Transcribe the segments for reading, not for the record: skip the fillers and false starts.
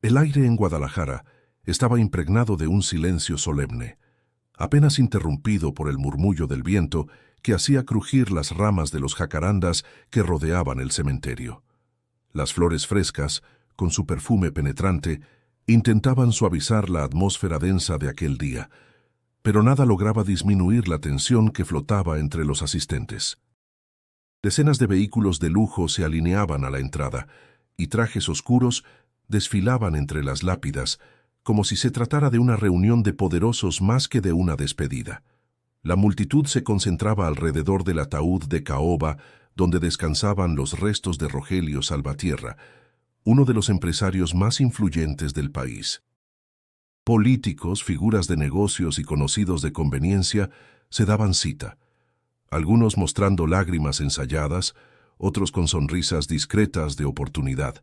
El aire en Guadalajara estaba impregnado de un silencio solemne, apenas interrumpido por el murmullo del viento que hacía crujir las ramas de los jacarandas que rodeaban el cementerio. Las flores frescas, con su perfume penetrante, intentaban suavizar la atmósfera densa de aquel día, pero nada lograba disminuir la tensión que flotaba entre los asistentes. Decenas de vehículos de lujo se alineaban a la entrada, y trajes oscuros desfilaban entre las lápidas, como si se tratara de una reunión de poderosos más que de una despedida. La multitud se concentraba alrededor del ataúd de caoba, donde descansaban los restos de Rogelio Salvatierra, uno de los empresarios más influyentes del país. Políticos, figuras de negocios y conocidos de conveniencia se daban cita, algunos mostrando lágrimas ensayadas, otros con sonrisas discretas de oportunidad.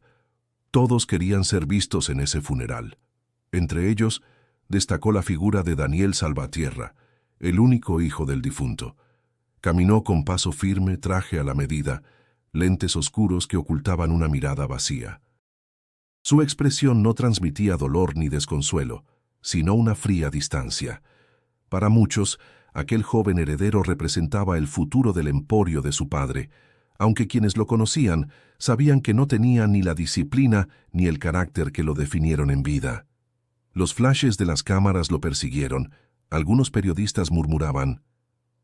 Todos querían ser vistos en ese funeral. Entre ellos, destacó la figura de Daniel Salvatierra, el único hijo del difunto. Caminó con paso firme, traje a la medida, lentes oscuros que ocultaban una mirada vacía. Su expresión no transmitía dolor ni desconsuelo, sino una fría distancia. Para muchos, aquel joven heredero representaba el futuro del emporio de su padre, aunque quienes lo conocían sabían que no tenía ni la disciplina ni el carácter que lo definieron en vida. Los flashes de las cámaras lo persiguieron. Algunos periodistas murmuraban: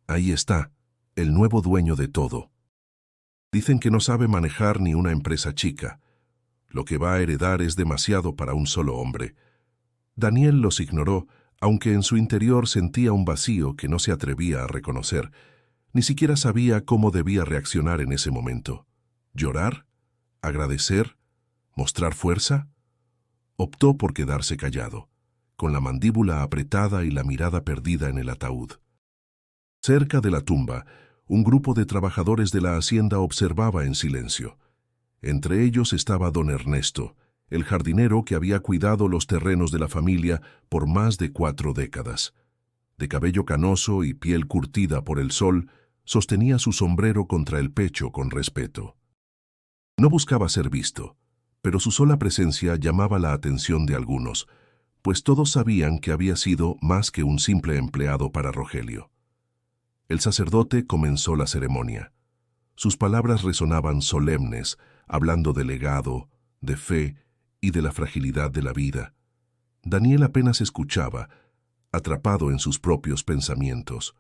«Ahí está, el nuevo dueño de todo. Dicen que no sabe manejar ni una empresa chica. Lo que va a heredar es demasiado para un solo hombre». Daniel los ignoró, aunque en su interior sentía un vacío que no se atrevía a reconocer. Ni siquiera sabía cómo debía reaccionar en ese momento. ¿Llorar? ¿Agradecer? ¿Mostrar fuerza? Optó por quedarse callado, con la mandíbula apretada y la mirada perdida en el ataúd. Cerca de la tumba, un grupo de trabajadores de la hacienda observaba en silencio. Entre ellos estaba don Ernesto, el jardinero que había cuidado los terrenos de la familia por más de 4 décadas. De cabello canoso y piel curtida por el sol, sostenía su sombrero contra el pecho con respeto. No buscaba ser visto, pero su sola presencia llamaba la atención de algunos, pues todos sabían que había sido más que un simple empleado para Rogelio. El sacerdote comenzó la ceremonia. Sus palabras resonaban solemnes, hablando de legado, de fe y de la fragilidad de la vida. Daniel apenas escuchaba, atrapado en sus propios pensamientos.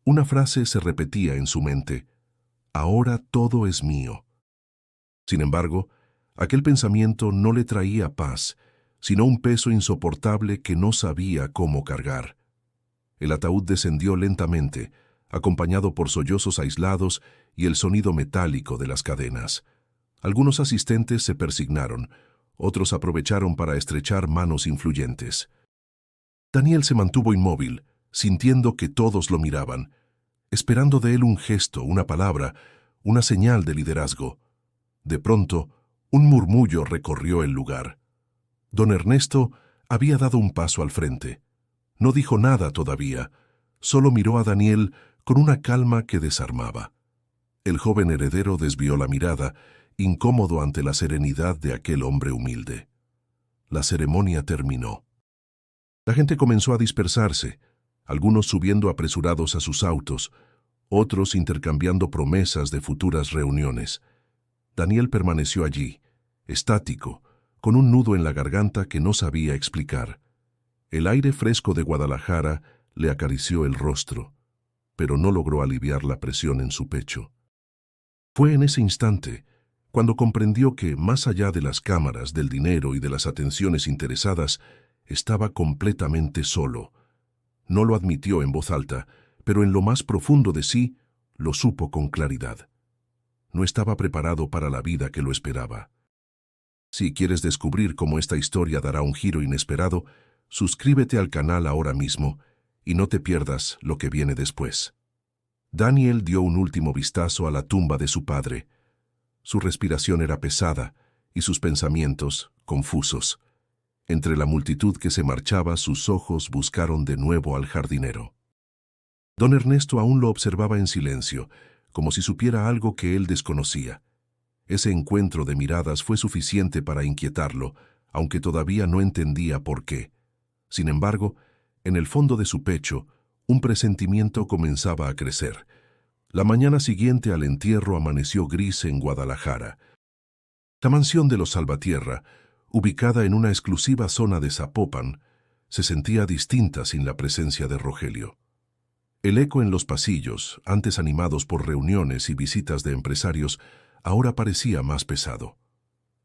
Una frase se repetía en su mente: «Ahora todo es mío». Sin embargo, aquel pensamiento no le traía paz, sino un peso insoportable que no sabía cómo cargar. El ataúd descendió lentamente, acompañado por sollozos aislados y el sonido metálico de las cadenas. Algunos asistentes se persignaron, otros aprovecharon para estrechar manos influyentes. Daniel se mantuvo inmóvil, sintiendo que todos lo miraban, esperando de él un gesto, una palabra, una señal de liderazgo. De pronto, un murmullo recorrió el lugar. Don Ernesto había dado un paso al frente. No dijo nada todavía, solo miró a Daniel con una calma que desarmaba. El joven heredero desvió la mirada, incómodo ante la serenidad de aquel hombre humilde. La ceremonia terminó. La gente comenzó a dispersarse, algunos subiendo apresurados a sus autos, otros intercambiando promesas de futuras reuniones. Daniel permaneció allí, estático, con un nudo en la garganta que no sabía explicar. El aire fresco de Guadalajara le acarició el rostro, pero no logró aliviar la presión en su pecho. Fue en ese instante cuando comprendió que, más allá de las cámaras, del dinero y de las atenciones interesadas, estaba completamente solo. No lo admitió en voz alta, pero en lo más profundo de sí lo supo con claridad. No estaba preparado para la vida que lo esperaba. Si quieres descubrir cómo esta historia dará un giro inesperado, suscríbete al canal ahora mismo y no te pierdas lo que viene después. Daniel dio un último vistazo a la tumba de su padre. Su respiración era pesada y sus pensamientos confusos. Entre la multitud que se marchaba, sus ojos buscaron de nuevo al jardinero. Don Ernesto aún lo observaba en silencio, como si supiera algo que él desconocía. Ese encuentro de miradas fue suficiente para inquietarlo, aunque todavía no entendía por qué. Sin embargo, en el fondo de su pecho, un presentimiento comenzaba a crecer. La mañana siguiente al entierro amaneció gris en Guadalajara. La mansión de los Salvatierra, ubicada en una exclusiva zona de Zapopan, se sentía distinta sin la presencia de Rogelio. El eco en los pasillos, antes animados por reuniones y visitas de empresarios, ahora parecía más pesado.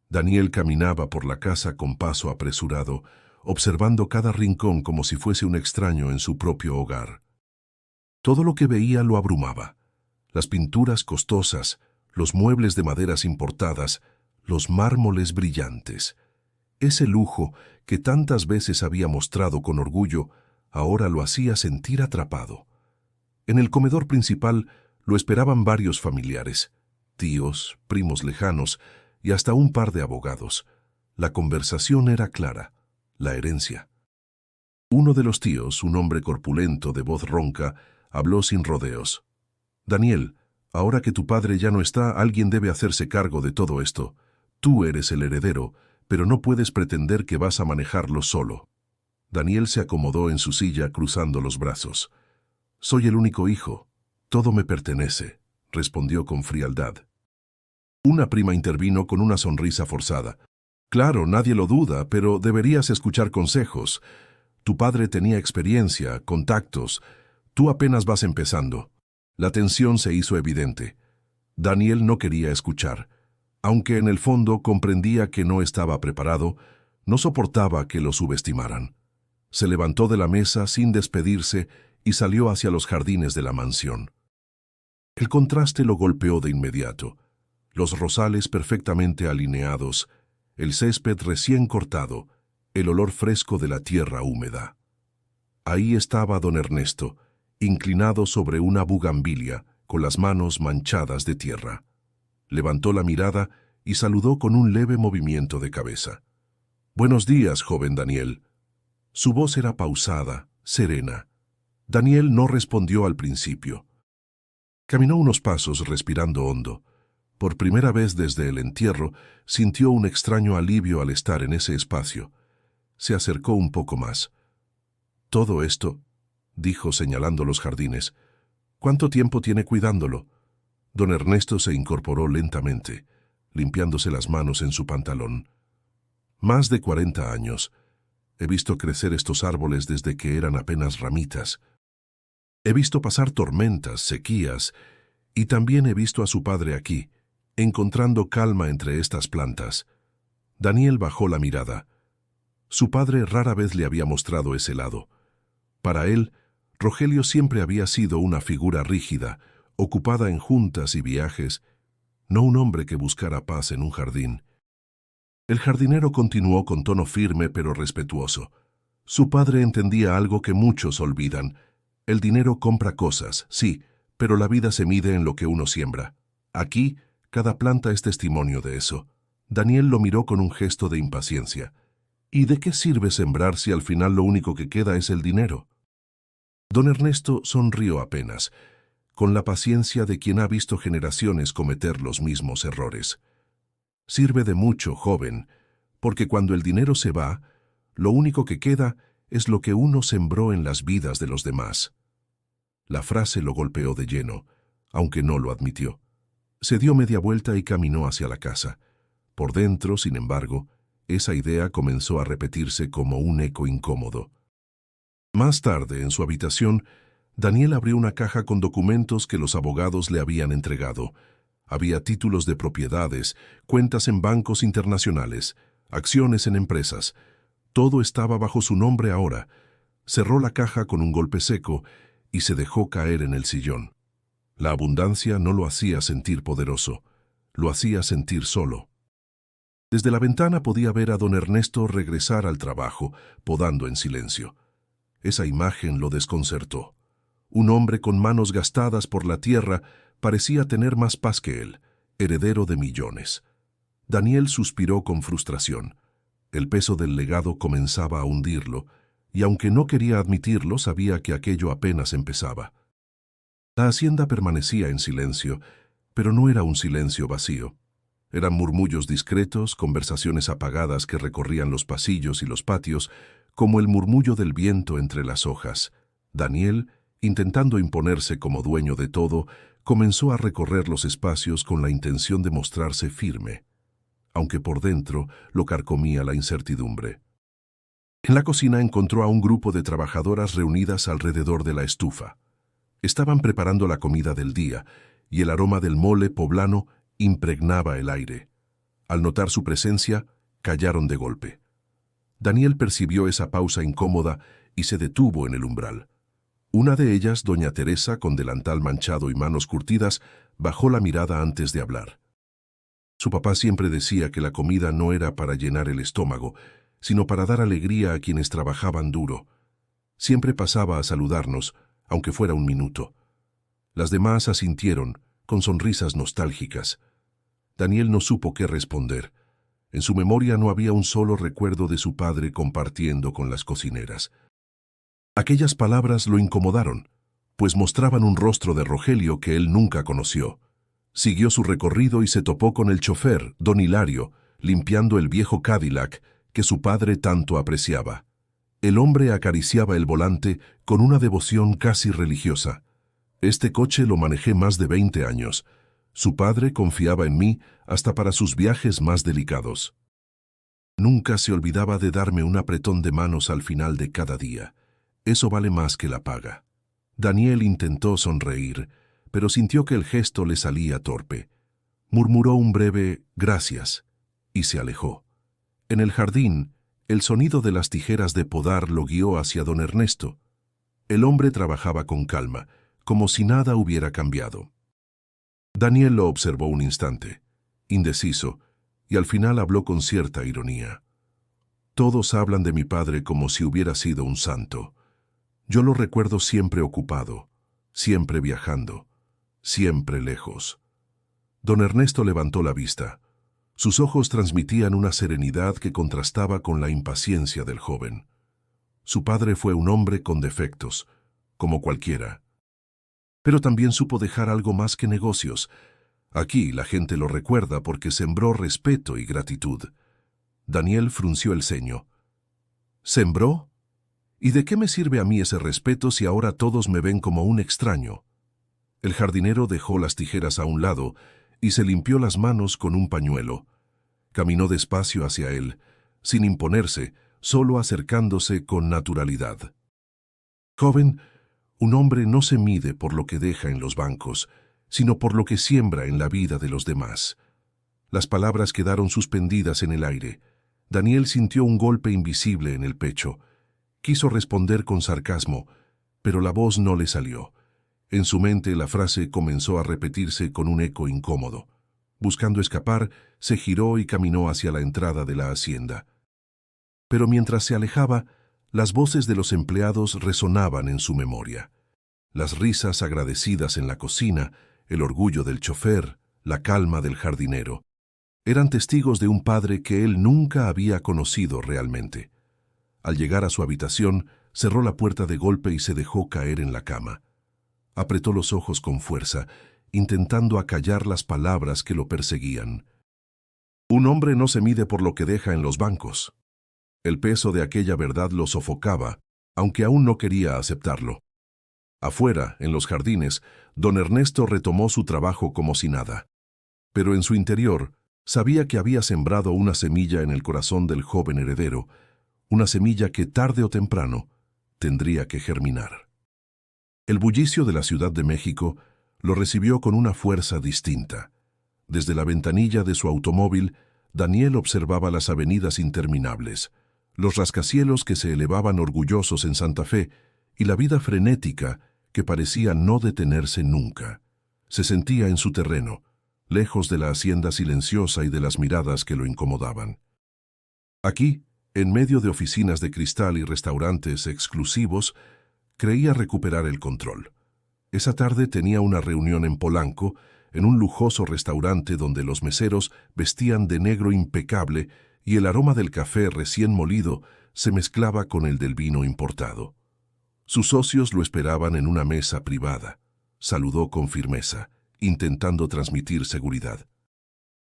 Daniel caminaba por la casa con paso apresurado, observando cada rincón como si fuese un extraño en su propio hogar. Todo lo que veía lo abrumaba. Las pinturas costosas, los muebles de maderas importadas, los mármoles brillantes. Ese lujo que tantas veces había mostrado con orgullo, ahora lo hacía sentir atrapado. En el comedor principal lo esperaban varios familiares, tíos, primos lejanos y hasta un par de abogados. La conversación era clara: la herencia. Uno de los tíos, un hombre corpulento de voz ronca, habló sin rodeos. «Daniel, ahora que tu padre ya no está, alguien debe hacerse cargo de todo esto. Tú eres el heredero, pero no puedes pretender que vas a manejarlo solo». Daniel se acomodó en su silla cruzando los brazos. «Soy el único hijo. Todo me pertenece», respondió con frialdad. Una prima intervino con una sonrisa forzada. «Claro, nadie lo duda, pero deberías escuchar consejos. Tu padre tenía experiencia, contactos. Tú apenas vas empezando». La tensión se hizo evidente. Daniel no quería escuchar. Aunque en el fondo comprendía que no estaba preparado, no soportaba que lo subestimaran. Se levantó de la mesa sin despedirse y salió hacia los jardines de la mansión. El contraste lo golpeó de inmediato. Los rosales perfectamente alineados, el césped recién cortado, el olor fresco de la tierra húmeda. Ahí estaba don Ernesto, inclinado sobre una bugambilia, con las manos manchadas de tierra. Levantó la mirada y saludó con un leve movimiento de cabeza. «Buenos días, joven Daniel». Su voz era pausada, serena. Daniel no respondió al principio. Caminó unos pasos respirando hondo. Por primera vez desde el entierro, sintió un extraño alivio al estar en ese espacio. Se acercó un poco más. «Todo esto», dijo señalando los jardines, «¿cuánto tiempo tiene cuidándolo?» Don Ernesto se incorporó lentamente, limpiándose las manos en su pantalón. «Más de 40 años. He visto crecer estos árboles desde que eran apenas ramitas. He visto pasar tormentas, sequías, y también he visto a su padre aquí, encontrando calma entre estas plantas». Daniel bajó la mirada. Su padre rara vez le había mostrado ese lado. Para él, Rogelio siempre había sido una figura rígida, ocupada en juntas y viajes, no un hombre que buscara paz en un jardín. El jardinero continuó con tono firme pero respetuoso. Su padre entendía algo que muchos olvidan. El dinero compra cosas, sí, pero la vida se mide en lo que uno siembra. Aquí, cada planta es testimonio de eso. Daniel lo miró con un gesto de impaciencia. ¿Y de qué sirve sembrar si al final lo único que queda es el dinero? Don Ernesto sonrió apenas, con la paciencia de quien ha visto generaciones cometer los mismos errores. «Sirve de mucho, joven, porque cuando el dinero se va, lo único que queda es lo que uno sembró en las vidas de los demás». La frase lo golpeó de lleno, aunque no lo admitió. Se dio media vuelta y caminó hacia la casa. Por dentro, sin embargo, esa idea comenzó a repetirse como un eco incómodo. Más tarde, en su habitación, Daniel abrió una caja con documentos que los abogados le habían entregado. Había títulos de propiedades, cuentas en bancos internacionales, acciones en empresas. Todo estaba bajo su nombre ahora. Cerró la caja con un golpe seco y se dejó caer en el sillón. La abundancia no lo hacía sentir poderoso, lo hacía sentir solo. Desde la ventana podía ver a don Ernesto regresar al trabajo, podando en silencio. Esa imagen lo desconcertó. Un hombre con manos gastadas por la tierra parecía tener más paz que él, heredero de millones. Daniel suspiró con frustración. El peso del legado comenzaba a hundirlo, y aunque no quería admitirlo, sabía que aquello apenas empezaba. La hacienda permanecía en silencio, pero no era un silencio vacío. Eran murmullos discretos, conversaciones apagadas que recorrían los pasillos y los patios, como el murmullo del viento entre las hojas. Daniel, intentando imponerse como dueño de todo, comenzó a recorrer los espacios con la intención de mostrarse firme, aunque por dentro lo carcomía la incertidumbre. En la cocina encontró a un grupo de trabajadoras reunidas alrededor de la estufa. Estaban preparando la comida del día, y el aroma del mole poblano impregnaba el aire. Al notar su presencia, callaron de golpe. Daniel percibió esa pausa incómoda y se detuvo en el umbral. Una de ellas, doña Teresa, con delantal manchado y manos curtidas, bajó la mirada antes de hablar. Su papá siempre decía que la comida no era para llenar el estómago, sino para dar alegría a quienes trabajaban duro. Siempre pasaba a saludarnos, aunque fuera un minuto. Las demás asintieron, con sonrisas nostálgicas. Daniel no supo qué responder. En su memoria no había un solo recuerdo de su padre compartiendo con las cocineras. Aquellas palabras lo incomodaron, pues mostraban un rostro de Rogelio que él nunca conoció. Siguió su recorrido y se topó con el chofer, don Hilario, limpiando el viejo Cadillac que su padre tanto apreciaba. El hombre acariciaba el volante con una devoción casi religiosa. Este coche lo manejé más de 20 años. Su padre confiaba en mí hasta para sus viajes más delicados. Nunca se olvidaba de darme un apretón de manos al final de cada día. Eso vale más que la paga. Daniel intentó sonreír, pero sintió que el gesto le salía torpe. Murmuró un breve «gracias» y se alejó. En el jardín, el sonido de las tijeras de podar lo guió hacia don Ernesto. El hombre trabajaba con calma, como si nada hubiera cambiado. Daniel lo observó un instante, indeciso, y al final habló con cierta ironía. Todos hablan de mi padre como si hubiera sido un santo. Yo lo recuerdo siempre ocupado, siempre viajando, siempre lejos. Don Ernesto levantó la vista. Sus ojos transmitían una serenidad que contrastaba con la impaciencia del joven. Su padre fue un hombre con defectos, como cualquiera. Pero también supo dejar algo más que negocios. Aquí la gente lo recuerda porque sembró respeto y gratitud. Daniel frunció el ceño. ¿Sembró? ¿Y de qué me sirve a mí ese respeto si ahora todos me ven como un extraño? El jardinero dejó las tijeras a un lado y se limpió las manos con un pañuelo. Caminó despacio hacia él, sin imponerse, solo acercándose con naturalidad. Joven, un hombre no se mide por lo que deja en los bancos, sino por lo que siembra en la vida de los demás. Las palabras quedaron suspendidas en el aire. Daniel sintió un golpe invisible en el pecho. Quiso responder con sarcasmo, pero la voz no le salió. En su mente la frase comenzó a repetirse con un eco incómodo. Buscando escapar, se giró y caminó hacia la entrada de la hacienda. Pero mientras se alejaba, las voces de los empleados resonaban en su memoria. Las risas agradecidas en la cocina, el orgullo del chofer, la calma del jardinero. Eran testigos de un padre que él nunca había conocido realmente. Al llegar a su habitación, cerró la puerta de golpe y se dejó caer en la cama. Apretó los ojos con fuerza, intentando acallar las palabras que lo perseguían. Un hombre no se mide por lo que deja en los bancos. El peso de aquella verdad lo sofocaba, aunque aún no quería aceptarlo. Afuera, en los jardines, don Ernesto retomó su trabajo como si nada. Pero en su interior, sabía que había sembrado una semilla en el corazón del joven heredero, una semilla que tarde o temprano tendría que germinar. El bullicio de la Ciudad de México lo recibió con una fuerza distinta. Desde la ventanilla de su automóvil, Daniel observaba las avenidas interminables, los rascacielos que se elevaban orgullosos en Santa Fe y la vida frenética que parecía no detenerse nunca. Se sentía en su terreno, lejos de la hacienda silenciosa y de las miradas que lo incomodaban. Aquí, en medio de oficinas de cristal y restaurantes exclusivos, creía recuperar el control. Esa tarde tenía una reunión en Polanco, en un lujoso restaurante donde los meseros vestían de negro impecable y el aroma del café recién molido se mezclaba con el del vino importado. Sus socios lo esperaban en una mesa privada. Saludó con firmeza, intentando transmitir seguridad.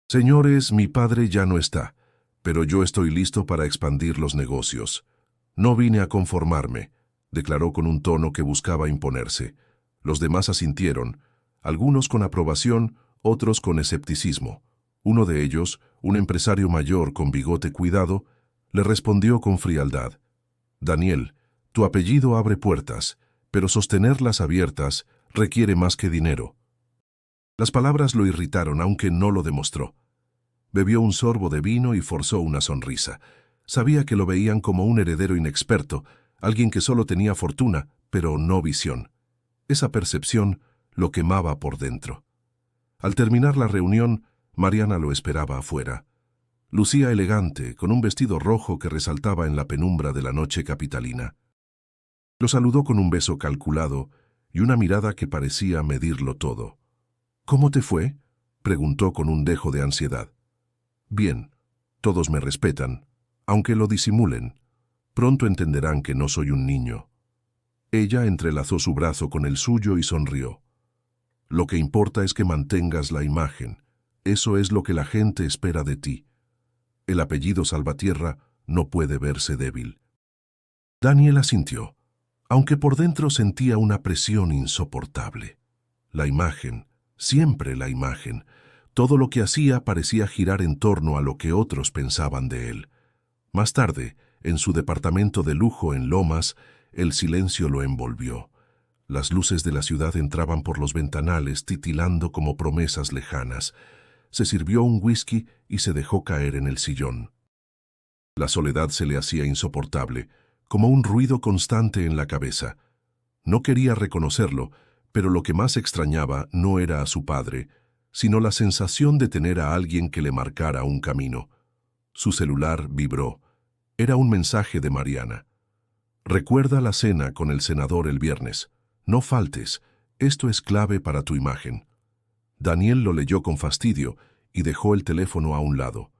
Señores, mi padre ya no está, pero yo estoy listo para expandir los negocios. No vine a conformarme, declaró con un tono que buscaba imponerse. Los demás asintieron, algunos con aprobación, otros con escepticismo. Uno de ellos, un empresario mayor con bigote cuidado, le respondió con frialdad. Daniel, tu apellido abre puertas, pero sostenerlas abiertas requiere más que dinero. Las palabras lo irritaron, aunque no lo demostró. Bebió un sorbo de vino y forzó una sonrisa. Sabía que lo veían como un heredero inexperto, alguien que solo tenía fortuna, pero no visión. Esa percepción lo quemaba por dentro. Al terminar la reunión, Mariana lo esperaba afuera. Lucía elegante, con un vestido rojo que resaltaba en la penumbra de la noche capitalina. Lo saludó con un beso calculado y una mirada que parecía medirlo todo. «¿Cómo te fue?», preguntó con un dejo de ansiedad. «Bien, todos me respetan, aunque lo disimulen. Pronto entenderán que no soy un niño». Ella entrelazó su brazo con el suyo y sonrió. «Lo que importa es que mantengas la imagen. Eso es lo que la gente espera de ti. El apellido Salvatierra no puede verse débil». Daniel asintió, aunque por dentro sentía una presión insoportable. La imagen, siempre la imagen. Todo lo que hacía parecía girar en torno a lo que otros pensaban de él. Más tarde, en su departamento de lujo en Lomas, el silencio lo envolvió. Las luces de la ciudad entraban por los ventanales titilando como promesas lejanas. Se sirvió un whisky y se dejó caer en el sillón. La soledad se le hacía insoportable, como un ruido constante en la cabeza. No quería reconocerlo, pero lo que más extrañaba no era a su padre, sino la sensación de tener a alguien que le marcara un camino. Su celular vibró. Era un mensaje de Mariana. «Recuerda la cena con el senador el viernes. No faltes. Esto es clave para tu imagen». Daniel lo leyó con fastidio y dejó el teléfono a un lado.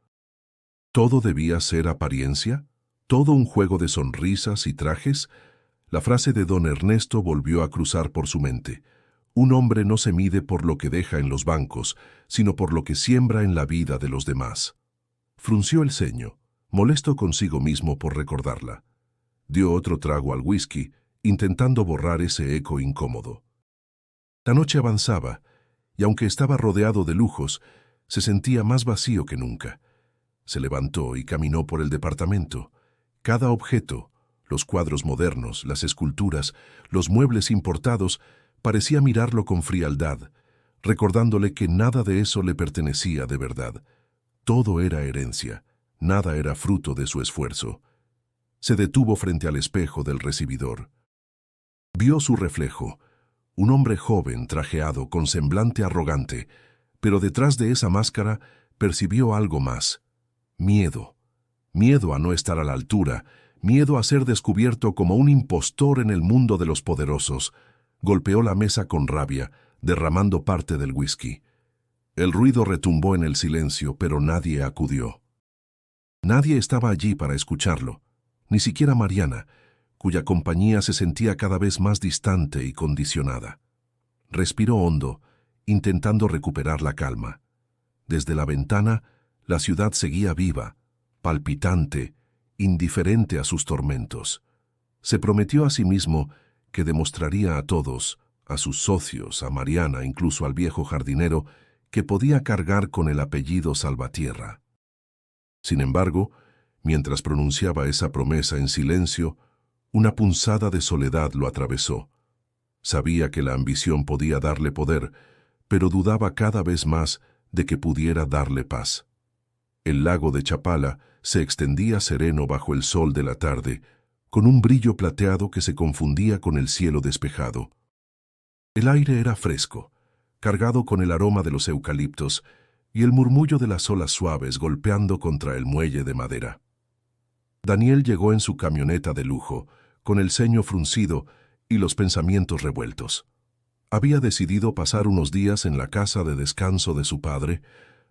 ¿Todo debía ser apariencia? ¿Todo un juego de sonrisas y trajes? La frase de don Ernesto volvió a cruzar por su mente. Un hombre no se mide por lo que deja en los bancos, sino por lo que siembra en la vida de los demás. Frunció el ceño, molesto consigo mismo por recordarla. Dio otro trago al whisky, intentando borrar ese eco incómodo. La noche avanzaba, y aunque estaba rodeado de lujos, se sentía más vacío que nunca. Se levantó y caminó por el departamento. Cada objeto, los cuadros modernos, las esculturas, los muebles importados, parecía mirarlo con frialdad, recordándole que nada de eso le pertenecía de verdad. Todo era herencia, nada era fruto de su esfuerzo. Se detuvo frente al espejo del recibidor. Vio su reflejo, un hombre joven, trajeado, con semblante arrogante, pero detrás de esa máscara percibió algo más. Miedo. Miedo a no estar a la altura, miedo a ser descubierto como un impostor en el mundo de los poderosos. Golpeó la mesa con rabia, derramando parte del whisky. El ruido retumbó en el silencio, pero nadie acudió. Nadie estaba allí para escucharlo, ni siquiera Mariana, cuya compañía se sentía cada vez más distante y condicionada. Respiró hondo, intentando recuperar la calma. Desde la ventana, la ciudad seguía viva, palpitante, indiferente a sus tormentos. Se prometió a sí mismo que demostraría a todos, a sus socios, a Mariana, incluso al viejo jardinero, que podía cargar con el apellido Salvatierra. Sin embargo, mientras pronunciaba esa promesa en silencio, una punzada de soledad lo atravesó. Sabía que la ambición podía darle poder, pero dudaba cada vez más de que pudiera darle paz. El lago de Chapala se extendía sereno bajo el sol de la tarde, con un brillo plateado que se confundía con el cielo despejado. El aire era fresco, cargado con el aroma de los eucaliptos y el murmullo de las olas suaves golpeando contra el muelle de madera. Daniel llegó en su camioneta de lujo, con el ceño fruncido y los pensamientos revueltos. Había decidido pasar unos días en la casa de descanso de su padre,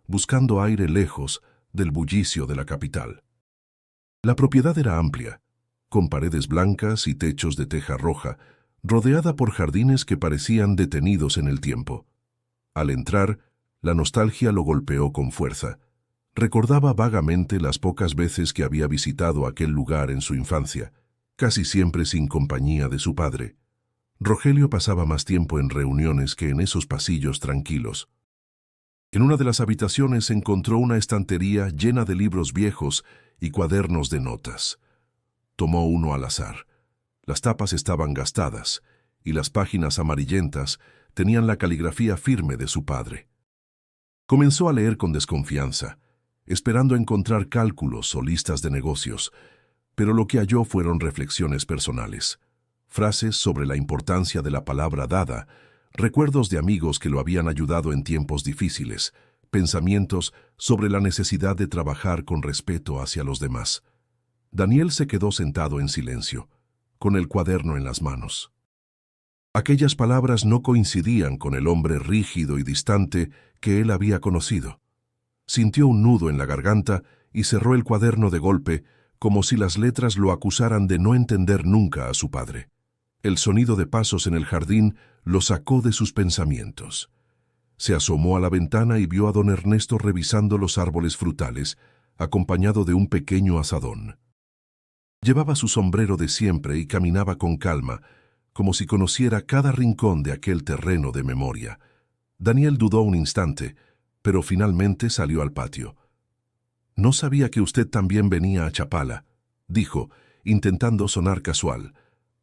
buscando aire lejos del bullicio de la capital. La propiedad era amplia, con paredes blancas y techos de teja roja, rodeada por jardines que parecían detenidos en el tiempo. Al entrar, La nostalgia lo golpeó con fuerza. Recordaba vagamente las pocas veces que había visitado aquel lugar en su infancia, casi siempre sin compañía de su padre. Rogelio pasaba más tiempo en reuniones que en esos pasillos tranquilos. En una de las habitaciones encontró una estantería llena de libros viejos y cuadernos de notas. Tomó uno al azar. Las tapas estaban gastadas y las páginas amarillentas tenían la caligrafía firme de su padre. Comenzó a leer con desconfianza, esperando encontrar cálculos o listas de negocios, pero lo que halló fueron reflexiones personales, frases sobre la importancia de la palabra dada, recuerdos de amigos que lo habían ayudado en tiempos difíciles, pensamientos sobre la necesidad de trabajar con respeto hacia los demás. Daniel se quedó sentado en silencio, con el cuaderno en las manos. Aquellas palabras no coincidían con el hombre rígido y distante que él había conocido. Sintió un nudo en la garganta y cerró el cuaderno de golpe, como si las letras lo acusaran de no entender nunca a su padre. El sonido de pasos en el jardín lo sacó de sus pensamientos. Se asomó a la ventana y vio a don Ernesto revisando los árboles frutales, acompañado de un pequeño azadón. Llevaba su sombrero de siempre y caminaba con calma, como si conociera cada rincón de aquel terreno de memoria. Daniel dudó un instante, pero finalmente salió al patio. «No sabía que usted también venía a Chapala», dijo, intentando sonar casual.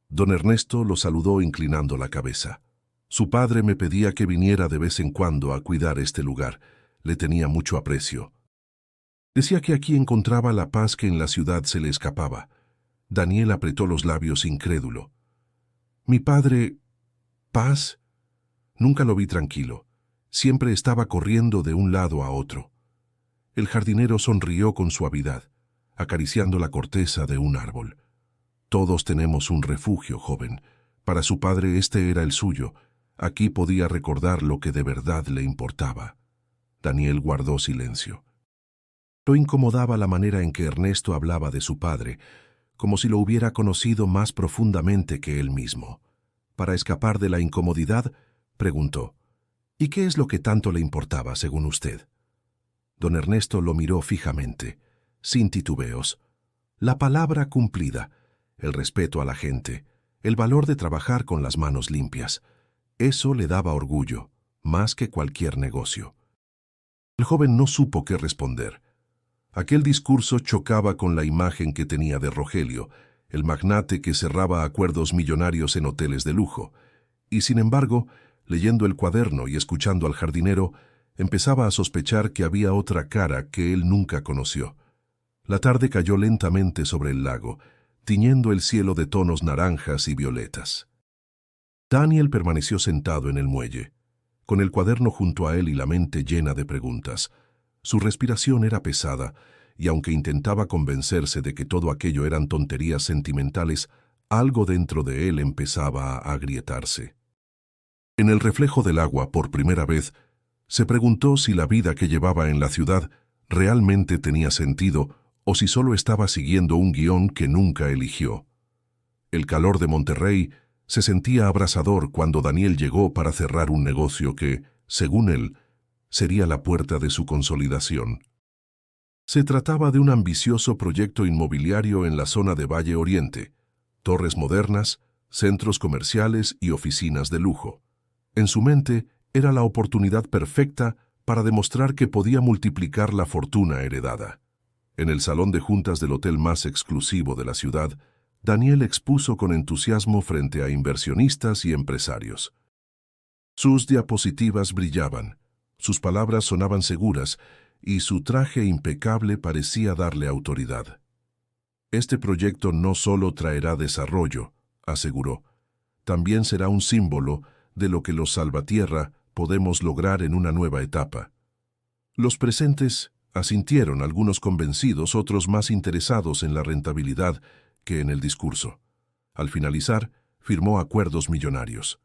Don Ernesto lo saludó inclinando la cabeza. «Su padre me pedía que viniera de vez en cuando a cuidar este lugar. Le tenía mucho aprecio. Decía que aquí encontraba la paz que en la ciudad se le escapaba». Daniel apretó los labios incrédulo. «¿Mi padre... paz?» Nunca lo vi tranquilo. Siempre estaba corriendo de un lado a otro. El jardinero sonrió con suavidad, acariciando la corteza de un árbol. «Todos tenemos un refugio, joven. Para su padre este era el suyo. Aquí podía recordar lo que de verdad le importaba». Daniel guardó silencio. Lo incomodaba la manera en que Ernesto hablaba de su padre, como si lo hubiera conocido más profundamente que él mismo. Para escapar de la incomodidad, preguntó: «¿Y qué es lo que tanto le importaba, según usted?» Don Ernesto lo miró fijamente, sin titubeos. La palabra cumplida, el respeto a la gente, el valor de trabajar con las manos limpias. Eso le daba orgullo, más que cualquier negocio. El joven no supo qué responder. Aquel discurso chocaba con la imagen que tenía de Rogelio, el magnate que cerraba acuerdos millonarios en hoteles de lujo, y sin embargo, leyendo el cuaderno y escuchando al jardinero, empezaba a sospechar que había otra cara que él nunca conoció. La tarde cayó lentamente sobre el lago, tiñendo el cielo de tonos naranjas y violetas. Daniel permaneció sentado en el muelle, con el cuaderno junto a él y la mente llena de preguntas. Su respiración era pesada, y aunque intentaba convencerse de que todo aquello eran tonterías sentimentales, algo dentro de él empezaba a agrietarse. En el reflejo del agua, por primera vez, se preguntó si la vida que llevaba en la ciudad realmente tenía sentido o si solo estaba siguiendo un guión que nunca eligió. El calor de Monterrey se sentía abrasador cuando Daniel llegó para cerrar un negocio que, según él, sería la puerta de su consolidación. Se trataba de un ambicioso proyecto inmobiliario en la zona de Valle Oriente, torres modernas, centros comerciales y oficinas de lujo. En su mente era la oportunidad perfecta para demostrar que podía multiplicar la fortuna heredada. En el salón de juntas del hotel más exclusivo de la ciudad, Daniel expuso con entusiasmo frente a inversionistas y empresarios. Sus diapositivas brillaban, sus palabras sonaban seguras y su traje impecable parecía darle autoridad. «Este proyecto no solo traerá desarrollo», aseguró, «también será un símbolo de lo que los Salvatierra podemos lograr en una nueva etapa». Los presentes asintieron, algunos convencidos, otros más interesados en la rentabilidad que en el discurso. Al finalizar, firmó acuerdos millonarios.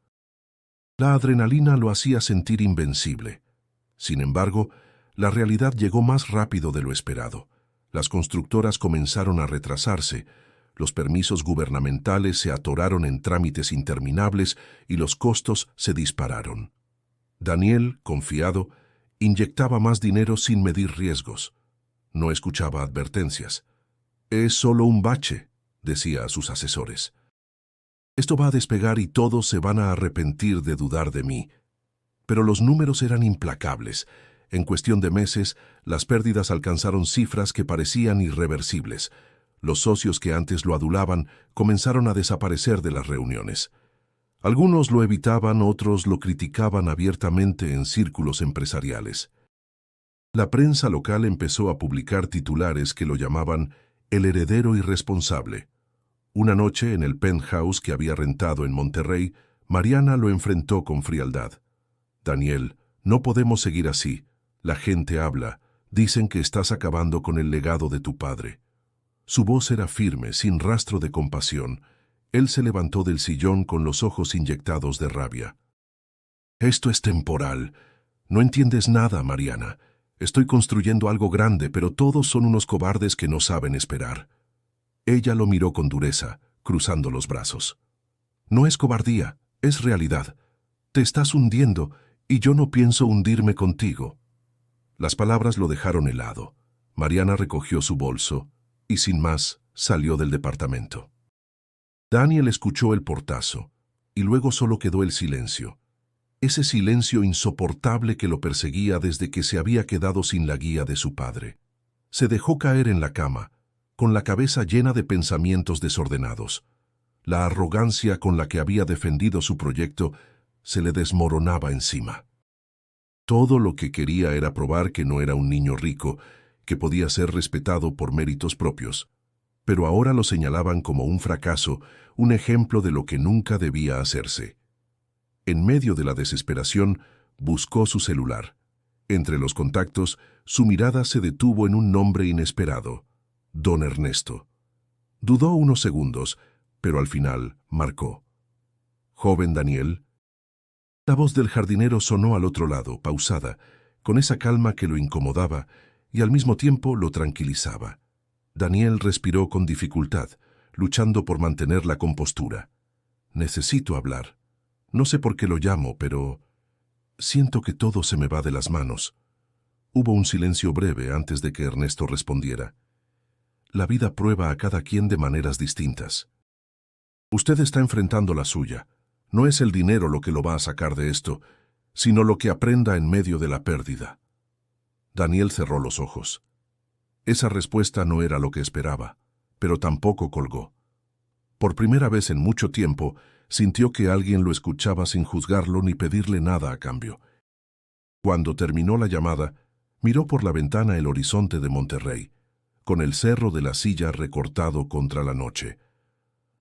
La adrenalina lo hacía sentir invencible. Sin embargo, la realidad llegó más rápido de lo esperado. Las constructoras comenzaron a retrasarse, los permisos gubernamentales se atoraron en trámites interminables y los costos se dispararon. Daniel, confiado, Inyectaba más dinero sin medir riesgos. No escuchaba advertencias. «Es solo un bache», decía a sus asesores. «Esto va a despegar y todos se van a arrepentir de dudar de mí». Pero los números eran implacables. En cuestión de meses, las pérdidas alcanzaron cifras que parecían irreversibles. Los socios que antes lo adulaban comenzaron a desaparecer de las reuniones. Algunos lo evitaban, otros lo criticaban abiertamente en círculos empresariales. La prensa local empezó a publicar titulares que lo llamaban «el heredero irresponsable». Una noche, en el penthouse que había rentado en Monterrey, Mariana lo enfrentó con frialdad. «Daniel, no podemos seguir así. La gente habla. Dicen que estás acabando con el legado de tu padre». Su voz era firme, sin rastro de compasión. Él se levantó del sillón con los ojos inyectados de rabia. «Esto es temporal. No entiendes nada, Mariana. Estoy construyendo algo grande, pero todos son unos cobardes que no saben esperar». Ella lo miró con dureza, cruzando los brazos. «No es cobardía, es realidad. Te estás hundiendo, y yo no pienso hundirme contigo». Las palabras lo dejaron helado. Mariana recogió su bolso y, sin más, salió del departamento. Daniel escuchó el portazo, y luego solo quedó el silencio. Ese silencio insoportable que lo perseguía desde que se había quedado sin la guía de su padre. Se dejó caer en la cama, con la cabeza llena de pensamientos desordenados. La arrogancia con la que había defendido su proyecto se le desmoronaba encima. Todo lo que quería era probar que no era un niño rico, que podía ser respetado por méritos propios. Pero ahora lo señalaban como un fracaso, un ejemplo de lo que nunca debía hacerse. En medio de la desesperación, buscó su celular. Entre los contactos, su mirada se detuvo en un nombre inesperado: Don Ernesto. Dudó unos segundos, pero al final marcó. «Joven Daniel». La voz del jardinero sonó al otro lado, pausada, con esa calma que lo incomodaba y al mismo tiempo lo tranquilizaba. Daniel respiró con dificultad, luchando por mantener la compostura. «Necesito hablar. No sé por qué lo llamo, pero siento que todo se me va de las manos». Hubo un silencio breve antes de que Ernesto respondiera. «La vida prueba a cada quien de maneras distintas. Usted está enfrentando la suya. No es el dinero lo que lo va a sacar de esto, sino lo que aprenda en medio de la pérdida». Daniel cerró los ojos. Esa respuesta no era lo que esperaba, pero tampoco colgó. Por primera vez en mucho tiempo, sintió que alguien lo escuchaba sin juzgarlo ni pedirle nada a cambio. Cuando terminó la llamada, miró por la ventana el horizonte de Monterrey, con el cerro de la Silla recortado contra la noche.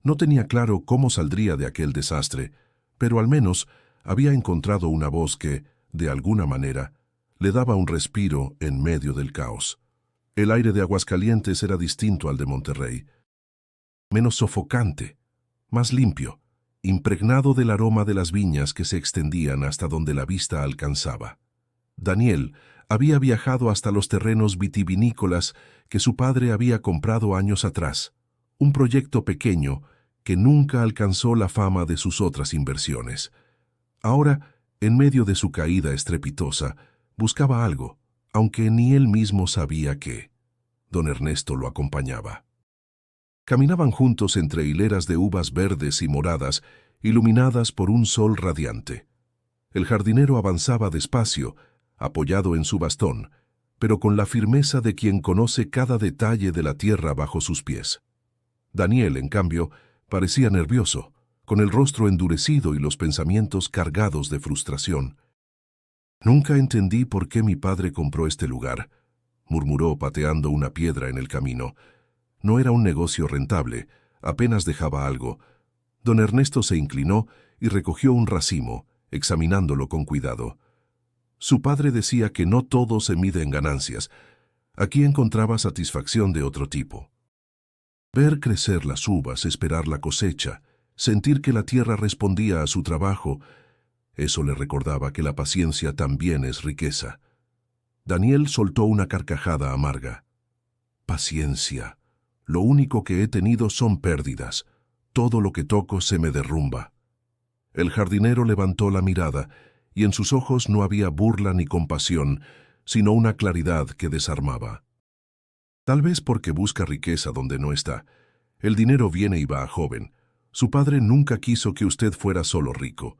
No tenía claro cómo saldría de aquel desastre, pero al menos había encontrado una voz que, de alguna manera, le daba un respiro en medio del caos. El aire de Aguascalientes era distinto al de Monterrey. Menos sofocante, más limpio, impregnado del aroma de las viñas que se extendían hasta donde la vista alcanzaba. Daniel había viajado hasta los terrenos vitivinícolas que su padre había comprado años atrás, un proyecto pequeño que nunca alcanzó la fama de sus otras inversiones. Ahora, en medio de su caída estrepitosa, buscaba algo, aunque ni él mismo sabía qué. Don Ernesto lo acompañaba. Caminaban juntos entre hileras de uvas verdes y moradas, iluminadas por un sol radiante. El jardinero avanzaba despacio, apoyado en su bastón, pero con la firmeza de quien conoce cada detalle de la tierra bajo sus pies. Daniel, en cambio, parecía nervioso, con el rostro endurecido y los pensamientos cargados de frustración. «Nunca entendí por qué mi padre compró este lugar», murmuró pateando una piedra en el camino. No era un negocio rentable, apenas dejaba algo. Don Ernesto se inclinó y recogió un racimo, examinándolo con cuidado. Su padre decía que no todo se mide en ganancias. Aquí encontraba satisfacción de otro tipo. Ver crecer las uvas, esperar la cosecha, sentir que la tierra respondía a su trabajo, eso le recordaba que la paciencia también es riqueza. Daniel soltó una carcajada amarga. «Paciencia. Lo único que he tenido son pérdidas. Todo lo que toco se me derrumba». El jardinero levantó la mirada y en sus ojos no había burla ni compasión, sino una claridad que desarmaba. Tal vez porque busca riqueza donde no está. El dinero viene y va, joven. Su padre nunca quiso que usted fuera solo rico.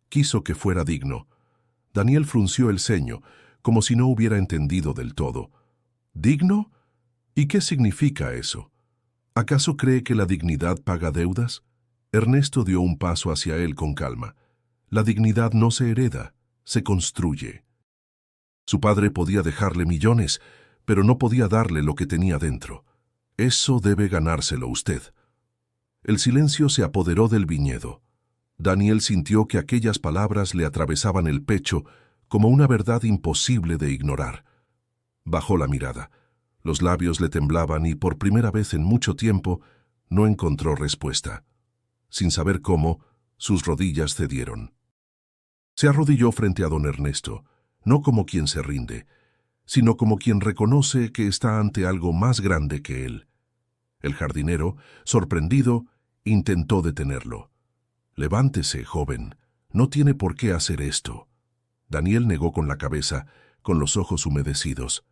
Quiso que fuera digno. Daniel frunció el ceño, como si no hubiera entendido del todo. ¿Digno? ¿Y qué significa eso? ¿Acaso cree que la dignidad paga deudas? Ernesto dio un paso hacia él con calma. La dignidad no se hereda, se construye. Su padre podía dejarle millones, pero no podía darle lo que tenía dentro. Eso debe ganárselo usted. El silencio se apoderó del viñedo. Daniel sintió que aquellas palabras le atravesaban el pecho como una verdad imposible de ignorar. Bajó la mirada. Los labios le temblaban y por primera vez en mucho tiempo no encontró respuesta. Sin saber cómo, sus rodillas cedieron. Se arrodilló frente a don Ernesto, no como quien se rinde, sino como quien reconoce que está ante algo más grande que él. El jardinero, sorprendido, intentó detenerlo. «Levántese, joven. No tiene por qué hacer esto». Daniel negó con la cabeza, con los ojos humedecidos.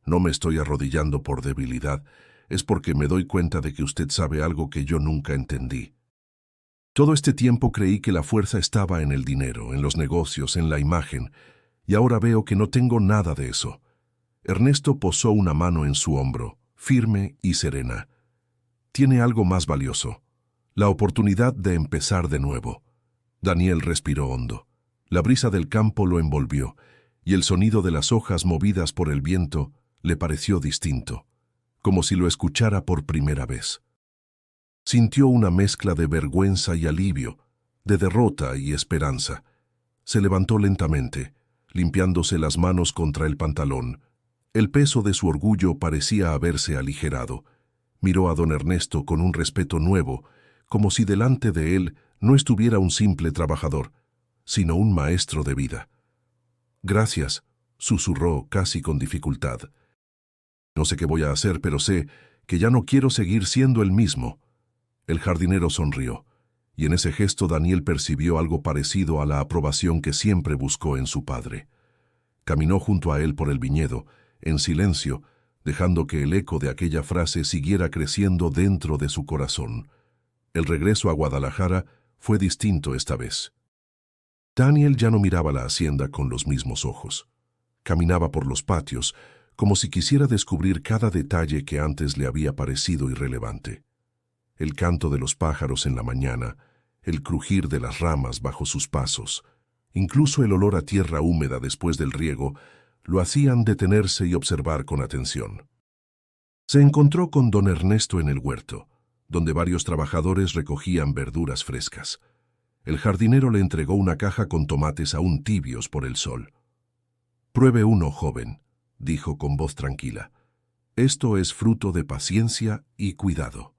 «No me estoy arrodillando por debilidad, es porque me doy cuenta de que usted sabe algo que yo nunca entendí. Todo este tiempo creí que la fuerza estaba en el dinero, en los negocios, en la imagen, y ahora veo que no tengo nada de eso». Ernesto posó una mano en su hombro, firme y serena. «Tiene algo más valioso, la oportunidad de empezar de nuevo». Daniel respiró hondo. La brisa del campo lo envolvió, y el sonido de las hojas movidas por el viento le pareció distinto, como si lo escuchara por primera vez. Sintió una mezcla de vergüenza y alivio, de derrota y esperanza. Se levantó lentamente, limpiándose las manos contra el pantalón. El peso de su orgullo parecía haberse aligerado. Miró a don Ernesto con un respeto nuevo, como si delante de él no estuviera un simple trabajador, sino un maestro de vida. «Gracias», susurró casi con dificultad. «No sé qué voy a hacer, pero sé que ya no quiero seguir siendo el mismo». El jardinero sonrió, y en ese gesto Daniel percibió algo parecido a la aprobación que siempre buscó en su padre. Caminó junto a él por el viñedo, en silencio, dejando que el eco de aquella frase siguiera creciendo dentro de su corazón. El regreso a Guadalajara fue distinto esta vez. Daniel ya no miraba la hacienda con los mismos ojos. Caminaba por los patios, como si quisiera descubrir cada detalle que antes le había parecido irrelevante. El canto de los pájaros en la mañana, el crujir de las ramas bajo sus pasos, incluso el olor a tierra húmeda después del riego, lo hacían detenerse y observar con atención. Se encontró con don Ernesto en el huerto, donde varios trabajadores recogían verduras frescas. El jardinero le entregó una caja con tomates aún tibios por el sol. «Pruebe uno, joven», dijo con voz tranquila. «Esto es fruto de paciencia y cuidado».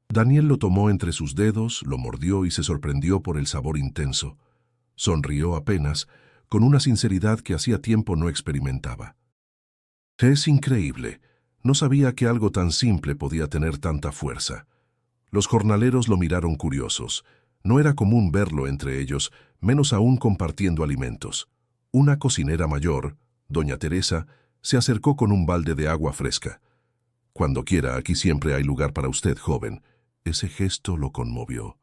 Daniel lo tomó entre sus dedos, lo mordió y se sorprendió por el sabor intenso. Sonrió apenas, con una sinceridad que hacía tiempo no experimentaba. «Es increíble. No sabía que algo tan simple podía tener tanta fuerza». Los jornaleros lo miraron curiosos. No era común verlo entre ellos, menos aún compartiendo alimentos. Una cocinera mayor, doña Teresa, se acercó con un balde de agua fresca. «Cuando quiera, aquí siempre hay lugar para usted, joven». Ese gesto lo conmovió.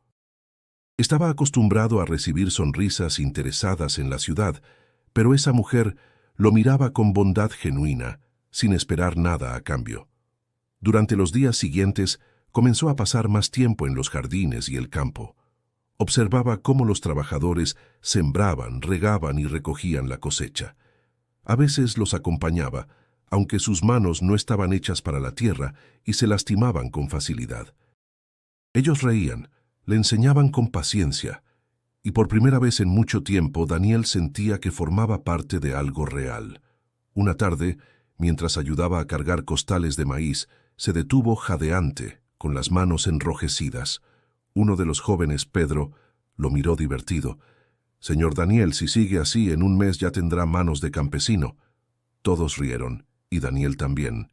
Estaba acostumbrado a recibir sonrisas interesadas en la ciudad, pero esa mujer lo miraba con bondad genuina, sin esperar nada a cambio. Durante los días siguientes, comenzó a pasar más tiempo en los jardines y el campo. Observaba cómo los trabajadores sembraban, regaban y recogían la cosecha. A veces los acompañaba, aunque sus manos no estaban hechas para la tierra y se lastimaban con facilidad. Ellos reían, le enseñaban con paciencia, y por primera vez en mucho tiempo Daniel sentía que formaba parte de algo real. Una tarde, mientras ayudaba a cargar costales de maíz, se detuvo jadeante, con las manos enrojecidas. Uno de los jóvenes, Pedro, lo miró divertido. «Señor Daniel, si sigue así, en un mes ya tendrá manos de campesino». Todos rieron, y Daniel también.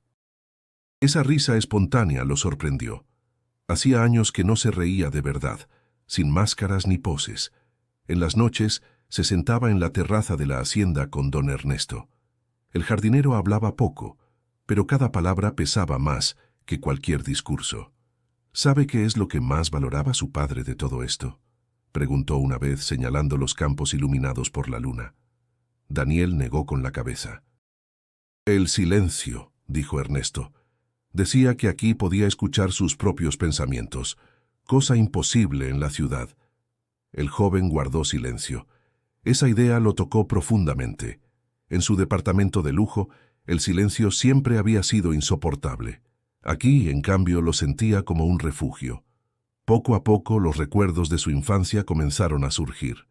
Esa risa espontánea lo sorprendió. Hacía años que no se reía de verdad, sin máscaras ni poses. En las noches Se sentaba en la terraza de la hacienda con don Ernesto. El jardinero hablaba poco, pero cada palabra pesaba más que cualquier discurso. ¿Sabe qué es lo que más valoraba su padre de todo esto?, preguntó una vez señalando los campos iluminados por la luna. Daniel negó con la cabeza. El silencio, dijo Ernesto. Decía que aquí podía escuchar sus propios pensamientos, cosa imposible en la ciudad. El joven guardó silencio. Esa idea lo tocó profundamente. En su departamento de lujo, el silencio siempre había sido insoportable. Aquí, en cambio, lo sentía como un refugio. Poco a poco, los recuerdos de su infancia comenzaron a surgir.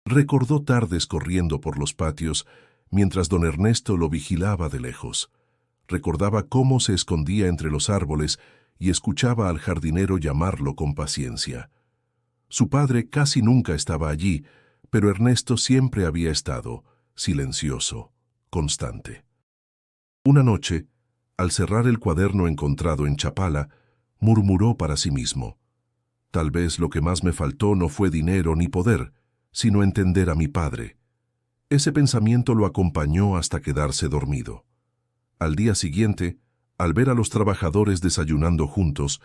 Recordó tardes corriendo por los patios, mientras don Ernesto lo vigilaba de lejos. Recordaba cómo se escondía entre los árboles y escuchaba al jardinero llamarlo con paciencia. Su padre casi nunca estaba allí, pero Ernesto siempre había estado, silencioso, constante. Una noche, al cerrar el cuaderno encontrado en Chapala, murmuró para sí mismo: «Tal vez lo que más me faltó no fue dinero ni poder, sino entender a mi padre». Ese pensamiento lo acompañó hasta quedarse dormido. Al día siguiente, al ver a los trabajadores desayunando juntos,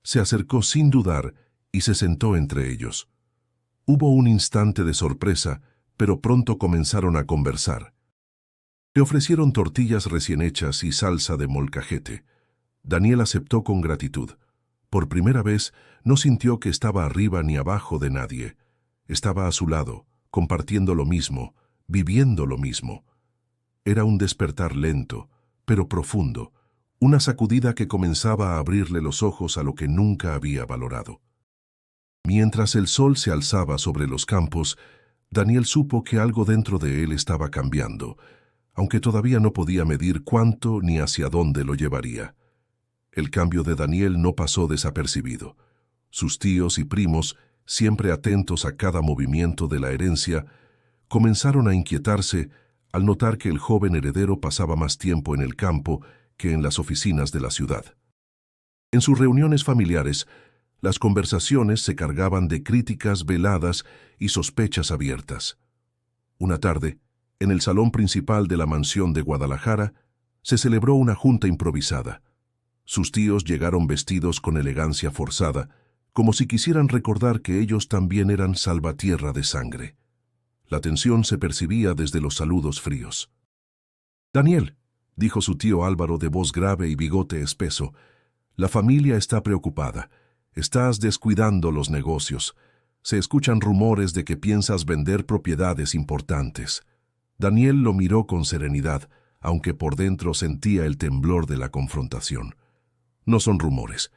se acercó sin dudar y se sentó entre ellos. Hubo un instante de sorpresa, pero pronto comenzaron a conversar. Le ofrecieron tortillas recién hechas y salsa de molcajete. Daniel aceptó con gratitud. Por primera vez no sintió que estaba arriba ni abajo de nadie. Estaba a su lado, compartiendo lo mismo, viviendo lo mismo. Era un despertar lento, pero profundo, una sacudida que comenzaba a abrirle los ojos a lo que nunca había valorado. Mientras el sol se alzaba sobre los campos, Daniel supo que algo dentro de él estaba cambiando, aunque todavía no podía medir cuánto ni hacia dónde lo llevaría. El cambio de Daniel no pasó desapercibido. Sus tíos y primos, siempre atentos a cada movimiento de la herencia, comenzaron a inquietarse al notar que el joven heredero pasaba más tiempo en el campo que en las oficinas de la ciudad. En sus reuniones familiares, las conversaciones se cargaban de críticas veladas y sospechas abiertas. Una tarde, en el salón principal de la mansión de Guadalajara, se celebró una junta improvisada. Sus tíos llegaron vestidos con elegancia forzada, como si quisieran recordar que ellos también eran salvatierra de sangre. La tensión se percibía desde los saludos fríos. «Daniel», dijo su tío Álvaro de voz grave y bigote espeso, «la familia está preocupada. Estás descuidando los negocios. Se escuchan rumores de que piensas vender propiedades importantes». Daniel lo miró con serenidad, aunque por dentro sentía el temblor de la confrontación. «No son rumores.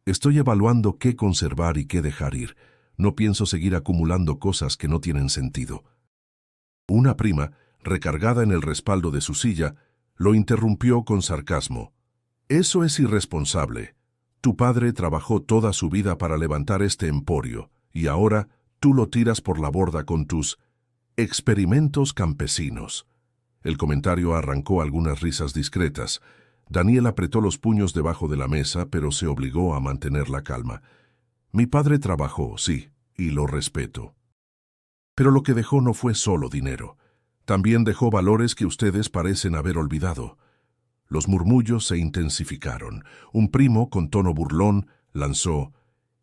Estoy evaluando qué conservar y qué dejar ir. No pienso seguir acumulando cosas que no tienen sentido». Una prima, recargada en el respaldo de su silla, lo interrumpió con sarcasmo. «Eso es irresponsable. Tu padre trabajó toda su vida para levantar este emporio, y ahora tú lo tiras por la borda con tus experimentos campesinos». El comentario arrancó algunas risas discretas. Daniel apretó los puños debajo de la mesa, pero se obligó a mantener la calma. «Mi padre trabajó, sí, y lo respeto. Pero lo que dejó no fue solo dinero. También dejó valores que ustedes parecen haber olvidado». Los murmullos se intensificaron. Un primo, con tono burlón, lanzó: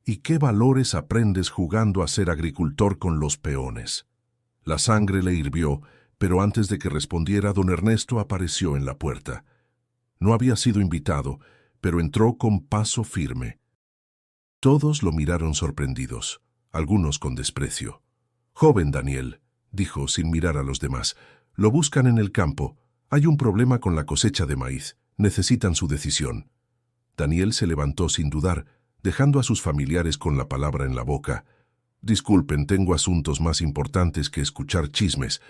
«¿Y qué valores aprendes jugando a ser agricultor con los peones?». La sangre le hirvió, pero antes de que respondiera, don Ernesto apareció en la puerta. No había sido invitado, pero entró con paso firme. Todos lo miraron sorprendidos, algunos con desprecio. «Joven Daniel», dijo sin mirar a los demás, «lo buscan en el campo. Hay un problema con la cosecha de maíz. Necesitan su decisión». Daniel se levantó sin dudar, dejando a sus familiares con la palabra en la boca. «Disculpen, tengo asuntos más importantes que escuchar chismes».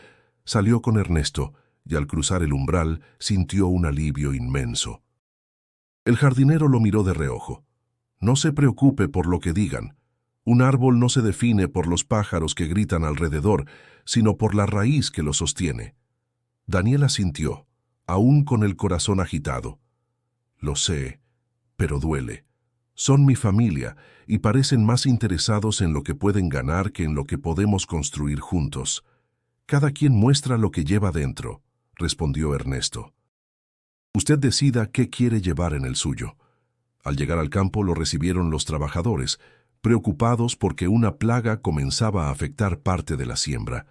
Salió con Ernesto, y al cruzar el umbral sintió un alivio inmenso. El jardinero lo miró de reojo. «No se preocupe por lo que digan. Un árbol no se define por los pájaros que gritan alrededor, sino por la raíz que lo sostiene». Daniel asintió, aún con el corazón agitado. «Lo sé, pero duele. Son mi familia y parecen más interesados en lo que pueden ganar que en lo que podemos construir juntos. Cada quien muestra lo que lleva dentro, respondió Ernesto. Usted decida qué quiere llevar en el suyo. Al llegar al campo lo recibieron los trabajadores, preocupados porque una plaga comenzaba a afectar parte de la siembra.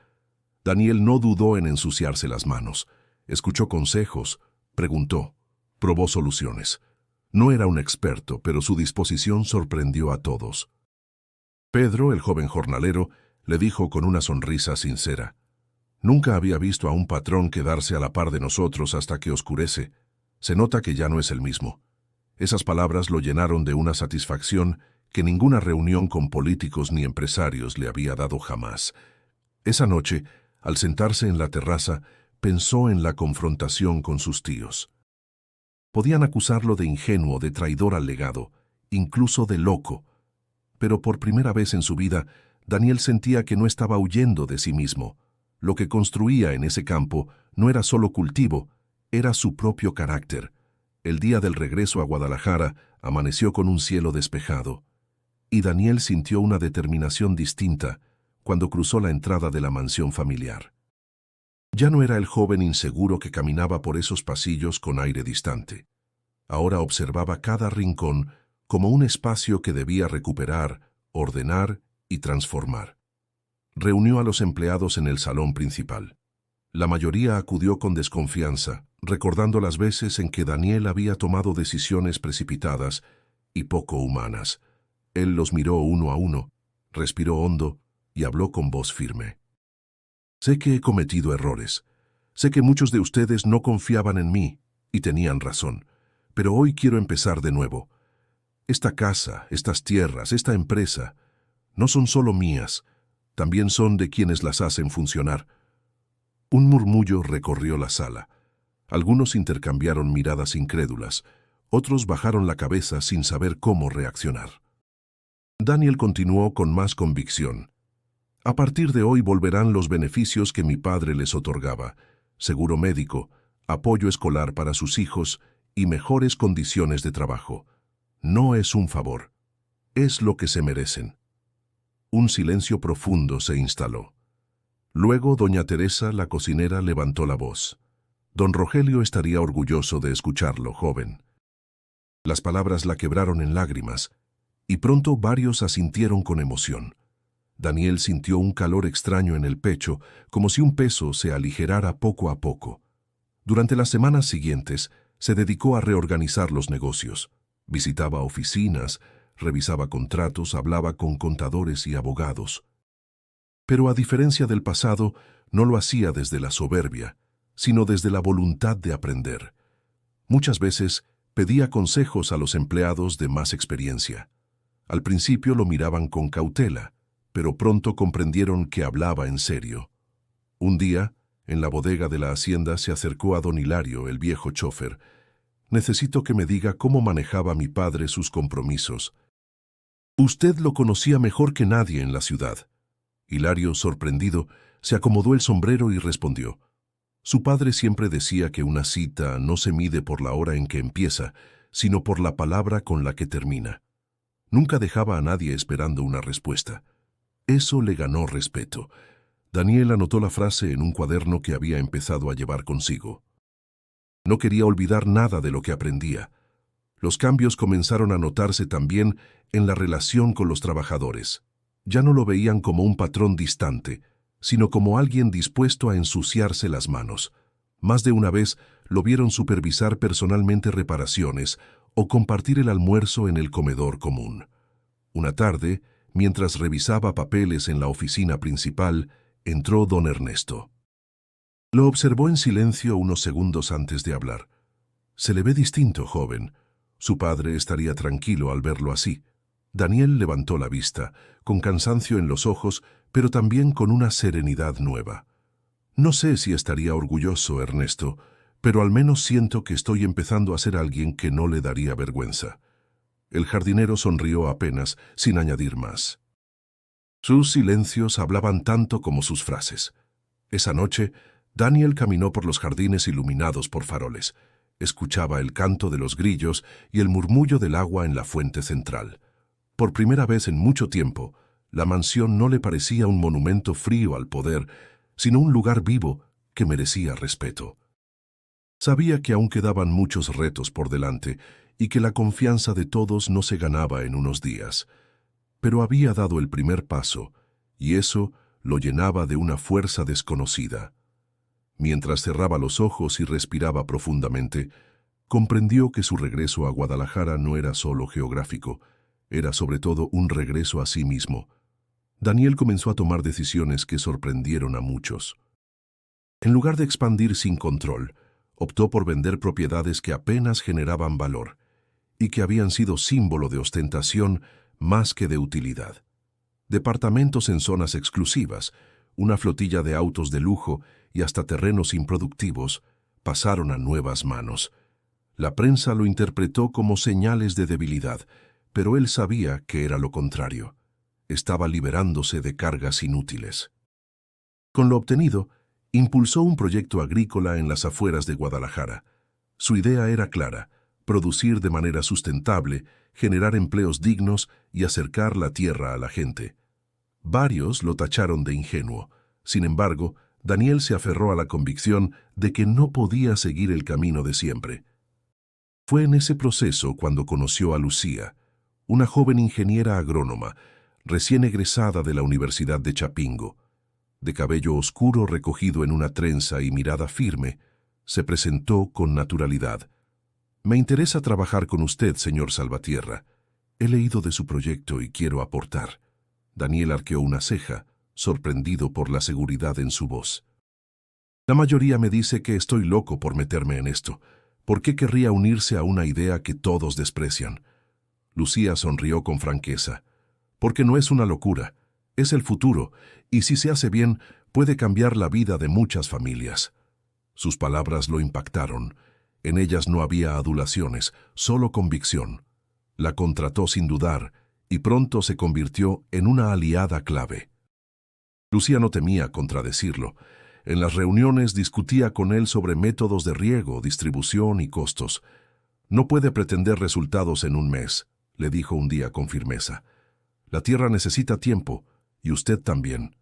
Daniel no dudó en ensuciarse las manos. Escuchó consejos, preguntó, probó soluciones. No era un experto, pero su disposición sorprendió a todos. Pedro, el joven jornalero, le dijo con una sonrisa sincera: «Nunca había visto a un patrón quedarse a la par de nosotros hasta que oscurece. Se nota que ya no es el mismo». Esas palabras lo llenaron de una satisfacción que ninguna reunión con políticos ni empresarios le había dado jamás. Esa noche, al sentarse en la terraza, pensó en la confrontación con sus tíos. Podían acusarlo de ingenuo, de traidor al legado, incluso de loco. Pero por primera vez en su vida, Daniel sentía que no estaba huyendo de sí mismo. Lo que construía en ese campo no era solo cultivo, era su propio carácter. El día del regreso a Guadalajara amaneció con un cielo despejado, y Daniel sintió una determinación distinta cuando cruzó la entrada de la mansión familiar. Ya no era el joven inseguro que caminaba por esos pasillos con aire distante. Ahora observaba cada rincón como un espacio que debía recuperar, ordenar y transformar. Reunió a los empleados en el salón principal. La mayoría acudió con desconfianza, recordando las veces en que Daniel había tomado decisiones precipitadas y poco humanas. Él los miró uno a uno, respiró hondo y habló con voz firme. «Sé que he cometido errores. Sé que muchos de ustedes no confiaban en mí y tenían razón. Pero hoy quiero empezar de nuevo. Esta casa, estas tierras, esta empresa, no son solo mías, también son de quienes las hacen funcionar». Un murmullo recorrió la sala. Algunos intercambiaron miradas incrédulas, otros bajaron la cabeza sin saber cómo reaccionar. Daniel continuó con más convicción. «A partir de hoy volverán los beneficios que mi padre les otorgaba: seguro médico, apoyo escolar para sus hijos y mejores condiciones de trabajo. No es un favor, es lo que se merecen». Un silencio profundo se instaló. Luego doña Teresa, la cocinera, levantó la voz. «Don Rogelio estaría orgulloso de escucharlo, joven». Las palabras la quebraron en lágrimas, y pronto varios asintieron con emoción. Daniel sintió un calor extraño en el pecho, como si un peso se aligerara poco a poco. Durante las semanas siguientes, se dedicó a reorganizar los negocios. Visitaba oficinas, revisaba contratos, hablaba con contadores y abogados. Pero a diferencia del pasado, no lo hacía desde la soberbia, sino desde la voluntad de aprender. Muchas veces pedía consejos a los empleados de más experiencia. Al principio lo miraban con cautela, pero pronto comprendieron que hablaba en serio. Un día, en la bodega de la hacienda, se acercó a don Hilario, el viejo chofer. «Necesito que me diga cómo manejaba mi padre sus compromisos. Usted lo conocía mejor que nadie en la ciudad». Hilario, sorprendido, se acomodó el sombrero y respondió: «Su padre siempre decía que una cita no se mide por la hora en que empieza, sino por la palabra con la que termina. Nunca dejaba a nadie esperando una respuesta. Eso le ganó respeto». Daniel anotó la frase en un cuaderno que había empezado a llevar consigo. No quería olvidar nada de lo que aprendía. Los cambios comenzaron a notarse también en la relación con los trabajadores. Ya no lo veían como un patrón distante, sino como alguien dispuesto a ensuciarse las manos. Más de una vez lo vieron supervisar personalmente reparaciones o compartir el almuerzo en el comedor común. Una tarde, mientras revisaba papeles en la oficina principal, entró don Ernesto. Lo observó en silencio unos segundos antes de hablar. «Se le ve distinto, joven. Su padre estaría tranquilo al verlo así». Daniel levantó la vista, con cansancio en los ojos, pero también con una serenidad nueva. «No sé si estaría orgulloso, Ernesto, pero al menos siento que estoy empezando a ser alguien que no le daría vergüenza». El jardinero sonrió apenas, sin añadir más. Sus silencios hablaban tanto como sus frases. Esa noche, Daniel caminó por los jardines iluminados por faroles. escuchaba el canto de los grillos y el murmullo del agua en la fuente central. Por primera vez en mucho tiempo, la mansión no le parecía un monumento frío al poder, sino un lugar vivo que merecía respeto. Sabía que aún quedaban muchos retos por delante y que la confianza de todos no se ganaba en unos días. Pero había dado el primer paso, y eso lo llenaba de una fuerza desconocida. Mientras cerraba los ojos y respiraba profundamente, comprendió que su regreso a Guadalajara no era solo geográfico, era sobre todo un regreso a sí mismo. Daniel comenzó a tomar decisiones que sorprendieron a muchos. En lugar de expandir sin control, optó por vender propiedades que apenas generaban valor y que habían sido símbolo de ostentación más que de utilidad. Departamentos en zonas exclusivas, una flotilla de autos de lujo y hasta terrenos improductivos pasaron a nuevas manos. La prensa lo interpretó como señales de debilidad, pero él sabía que era lo contrario. Estaba liberándose de cargas inútiles. Con lo obtenido, impulsó un proyecto agrícola en las afueras de Guadalajara. Su idea era clara: producir de manera sustentable, generar empleos dignos y acercar la tierra a la gente. Varios lo tacharon de ingenuo. Sin embargo, Daniel se aferró a la convicción de que no podía seguir el camino de siempre. Fue en ese proceso cuando conoció a Lucía, una joven ingeniera agrónoma, recién egresada de la Universidad de Chapingo. De cabello oscuro recogido en una trenza y mirada firme, se presentó con naturalidad. «Me interesa trabajar con usted, señor Salvatierra. He leído de su proyecto y quiero aportar». Daniel arqueó una ceja, sorprendido por la seguridad en su voz. «La mayoría me dice que estoy loco por meterme en esto. ¿Por qué querría unirse a una idea que todos desprecian?» Lucía sonrió con franqueza. «Porque no es una locura, es el futuro, y si se hace bien, puede cambiar la vida de muchas familias». Sus palabras lo impactaron. En ellas no había adulaciones, solo convicción. La contrató sin dudar, y pronto se convirtió en una aliada clave. Lucía no temía contradecirlo. En las reuniones discutía con él sobre métodos de riego, distribución y costos. «No puede pretender resultados en un mes», le dijo un día con firmeza. «La tierra necesita tiempo, y usted también».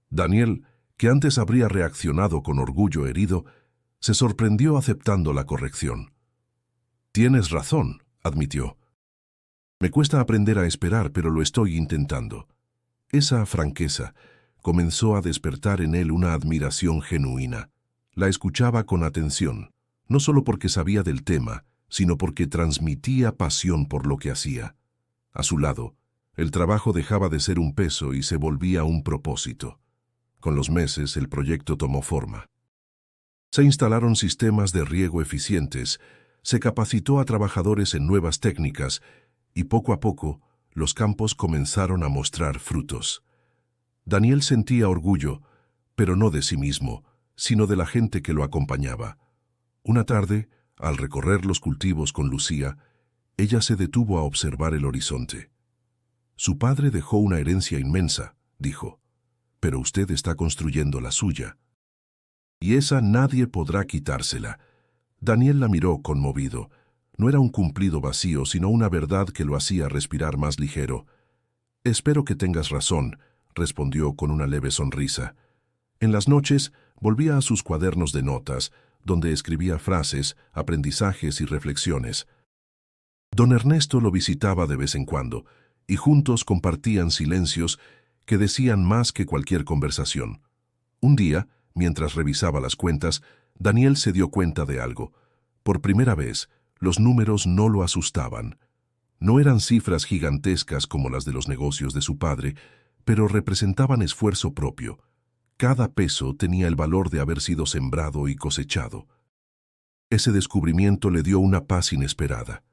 Daniel, que antes habría reaccionado con orgullo herido, se sorprendió aceptando la corrección. «Tienes razón», admitió. «Me cuesta aprender a esperar, pero lo estoy intentando». Esa franqueza comenzó a despertar en él una admiración genuina. La escuchaba con atención, no solo porque sabía del tema, sino porque transmitía pasión por lo que hacía. A su lado, el trabajo dejaba de ser un peso y se volvía un propósito. Con los meses, el proyecto tomó forma. Se instalaron sistemas de riego eficientes, se capacitó a trabajadores en nuevas técnicas y poco a poco los campos comenzaron a mostrar frutos. Daniel sentía orgullo, pero no de sí mismo, sino de la gente que lo acompañaba. Una tarde, al recorrer los cultivos con Lucía, ella se detuvo a observar el horizonte. «Su padre dejó una herencia inmensa», dijo, «pero usted está construyendo la suya. Y esa nadie podrá quitársela». Daniel la miró conmovido. No era un cumplido vacío, sino una verdad que lo hacía respirar más ligero. «Espero que tengas razón», respondió con una leve sonrisa. En las noches volvía a sus cuadernos de notas, donde escribía frases, aprendizajes y reflexiones. Don Ernesto lo visitaba de vez en cuando, y juntos compartían silencios que decían más que cualquier conversación. Un día, mientras revisaba las cuentas, Daniel se dio cuenta de algo. Por primera vez, los números no lo asustaban. No eran cifras gigantescas como las de los negocios de su padre, pero representaban esfuerzo propio. Cada peso tenía el valor de haber sido sembrado y cosechado. Ese descubrimiento le dio una paz inesperada.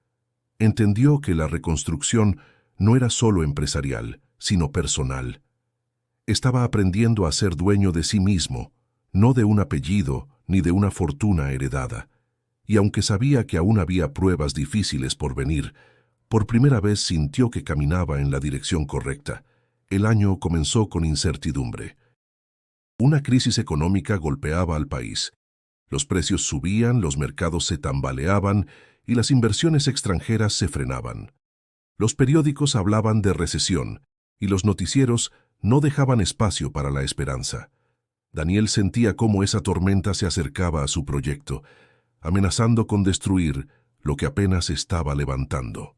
Entendió que la reconstrucción no era solo empresarial, sino personal. Estaba aprendiendo a ser dueño de sí mismo, no de un apellido ni de una fortuna heredada. Y aunque sabía que aún había pruebas difíciles por venir, por primera vez sintió que caminaba en la dirección correcta. El año comenzó con incertidumbre. Una crisis económica golpeaba al país, Los precios subían, los mercados se tambaleaban y las inversiones extranjeras se frenaban. Los periódicos hablaban de recesión y los noticieros no dejaban espacio para la esperanza. Daniel sentía cómo esa tormenta se acercaba a su proyecto, amenazando con destruir lo que apenas estaba levantando.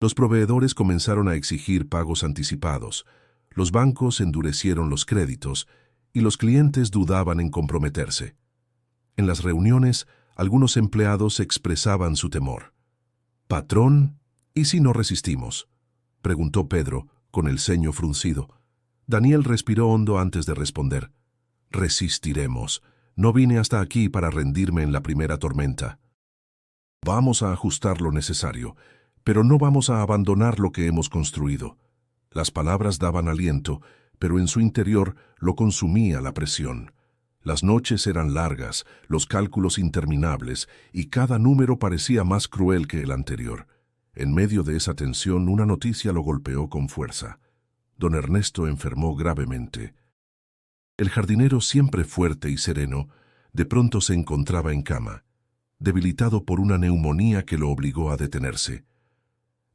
Los proveedores comenzaron a exigir pagos anticipados, los bancos endurecieron los créditos y los clientes dudaban en comprometerse. En las reuniones, algunos empleados expresaban su temor. «Patrón, ¿y si no resistimos?», preguntó Pedro, con el ceño fruncido. Daniel respiró hondo antes de responder. «Resistiremos. No vine hasta aquí para rendirme en la primera tormenta. Vamos a ajustar lo necesario, pero no vamos a abandonar lo que hemos construido». Las palabras daban aliento, pero en su interior lo consumía la presión. Las noches eran largas, los cálculos interminables, y cada número parecía más cruel que el anterior. En medio de esa tensión, una noticia lo golpeó con fuerza. Don Ernesto enfermó gravemente. El jardinero, siempre fuerte y sereno, de pronto se encontraba en cama, debilitado por una neumonía que lo obligó a detenerse.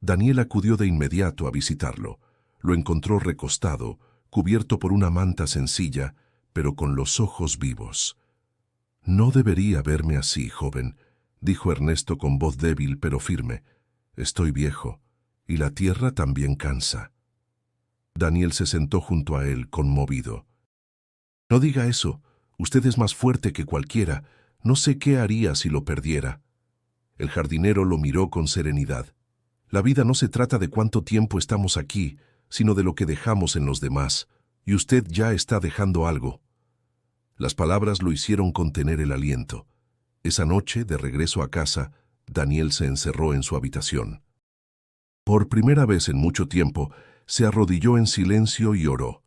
Daniel acudió de inmediato a visitarlo. Lo encontró recostado, cubierto por una manta sencilla, pero con los ojos vivos. «No debería verme así, joven», dijo Ernesto con voz débil pero firme. «Estoy viejo, y la tierra también cansa». Daniel se sentó junto a él, conmovido. «No diga eso. Usted es más fuerte que cualquiera. No sé qué haría si lo perdiera». El jardinero lo miró con serenidad. «La vida no se trata de cuánto tiempo estamos aquí, sino de lo que dejamos en los demás, y usted ya está dejando algo». Las palabras lo hicieron contener el aliento. Esa noche, de regreso a casa, Daniel se encerró en su habitación. Por primera vez en mucho tiempo, se arrodilló en silencio y oró.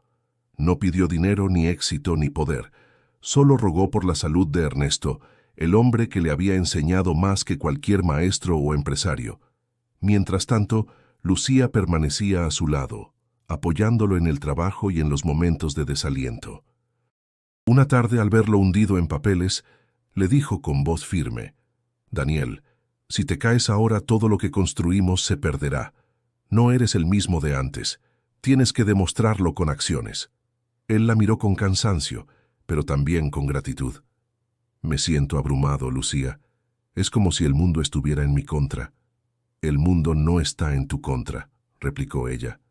No pidió dinero, ni éxito, ni poder. Solo rogó por la salud de Ernesto, el hombre que le había enseñado más que cualquier maestro o empresario. Mientras tanto, Lucía permanecía a su lado, apoyándolo en el trabajo y en los momentos de desaliento. Una tarde, al verlo hundido en papeles, le dijo con voz firme: «Daniel, si te caes ahora, todo lo que construimos se perderá. No eres el mismo de antes. Tienes que demostrarlo con acciones». Él la miró con cansancio, pero también con gratitud. «Me siento abrumado, Lucía. Es como si el mundo estuviera en mi contra». «El mundo no está en tu contra», replicó ella.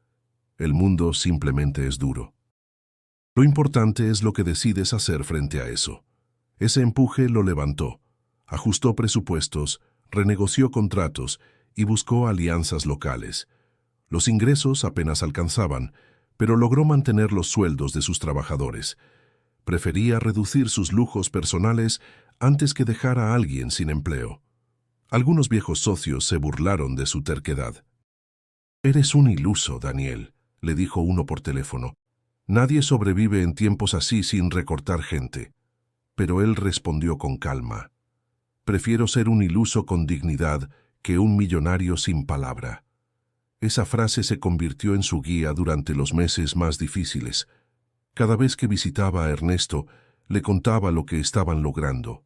«El mundo simplemente es duro. Lo importante es lo que decides hacer frente a eso». Ese empuje lo levantó. Ajustó presupuestos, renegoció contratos y buscó alianzas locales. Los ingresos apenas alcanzaban, pero logró mantener los sueldos de sus trabajadores. Prefería reducir sus lujos personales antes que dejar a alguien sin empleo. Algunos viejos socios se burlaron de su terquedad. «Eres un iluso, Daniel», le dijo uno por teléfono. «Nadie sobrevive en tiempos así sin recortar gente». Pero él respondió con calma: «Prefiero ser un iluso con dignidad que un millonario sin palabra». Esa frase se convirtió en su guía durante los meses más difíciles. Cada vez que visitaba a Ernesto, le contaba lo que estaban logrando.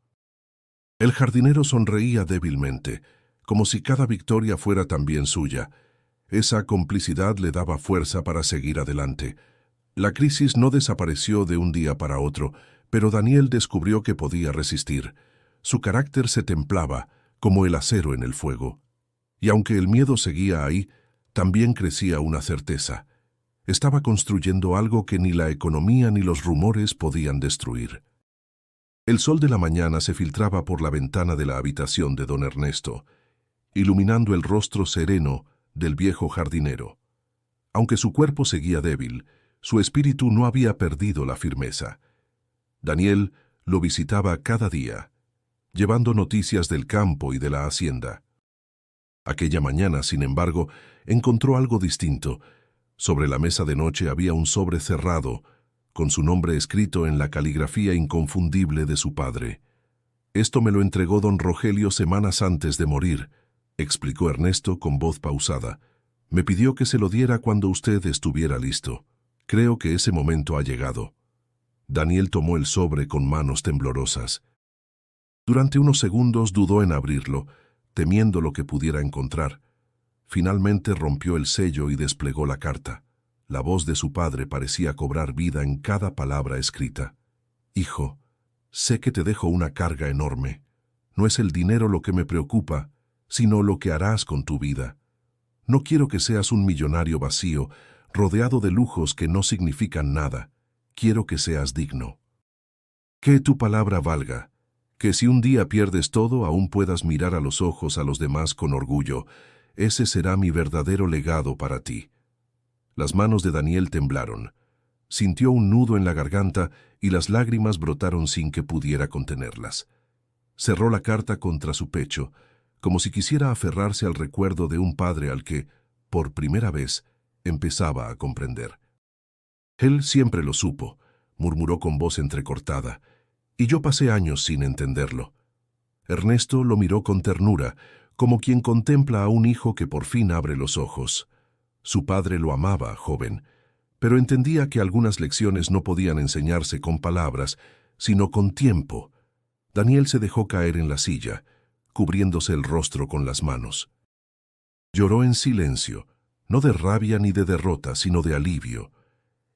El jardinero sonreía débilmente, como si cada victoria fuera también suya. Esa complicidad le daba fuerza para seguir adelante. La crisis no desapareció de un día para otro, pero Daniel descubrió que podía resistir. Su carácter se templaba, como el acero en el fuego. Y aunque el miedo seguía ahí, también crecía una certeza. Estaba construyendo algo que ni la economía ni los rumores podían destruir. El sol de la mañana se filtraba por la ventana de la habitación de don Ernesto, iluminando el rostro sereno del viejo jardinero. Aunque su cuerpo seguía débil, su espíritu no había perdido la firmeza. Daniel lo visitaba cada día, llevando noticias del campo y de la hacienda. Aquella mañana, sin embargo, encontró algo distinto. Sobre la mesa de noche había un sobre cerrado, con su nombre escrito en la caligrafía inconfundible de su padre. «Esto me lo entregó don Rogelio semanas antes de morir», explicó Ernesto con voz pausada. «Me pidió que se lo diera cuando usted estuviera listo. Creo que ese momento ha llegado». Daniel tomó el sobre con manos temblorosas. Durante unos segundos dudó en abrirlo, temiendo lo que pudiera encontrar. Finalmente rompió el sello y desplegó la carta. La voz de su padre parecía cobrar vida en cada palabra escrita. «Hijo, sé que te dejo una carga enorme. No es el dinero lo que me preocupa, sino lo que harás con tu vida. No quiero que seas un millonario vacío, rodeado de lujos que no significan nada. Quiero que seas digno. Que tu palabra valga, que si un día pierdes todo, aún puedas mirar a los ojos a los demás con orgullo. Ese será mi verdadero legado para ti». Las manos de Daniel temblaron. Sintió un nudo en la garganta y las lágrimas brotaron sin que pudiera contenerlas. Cerró la carta contra su pecho, como si quisiera aferrarse al recuerdo de un padre al que, por primera vez, empezaba a comprender. «Él siempre lo supo», murmuró con voz entrecortada, «y yo pasé años sin entenderlo». Ernesto lo miró con ternura, como quien contempla a un hijo que por fin abre los ojos. Su padre lo amaba, joven, pero entendía que algunas lecciones no podían enseñarse con palabras, sino con tiempo. Daniel se dejó caer en la silla, cubriéndose el rostro con las manos. Lloró en silencio, no de rabia ni de derrota, sino de alivio.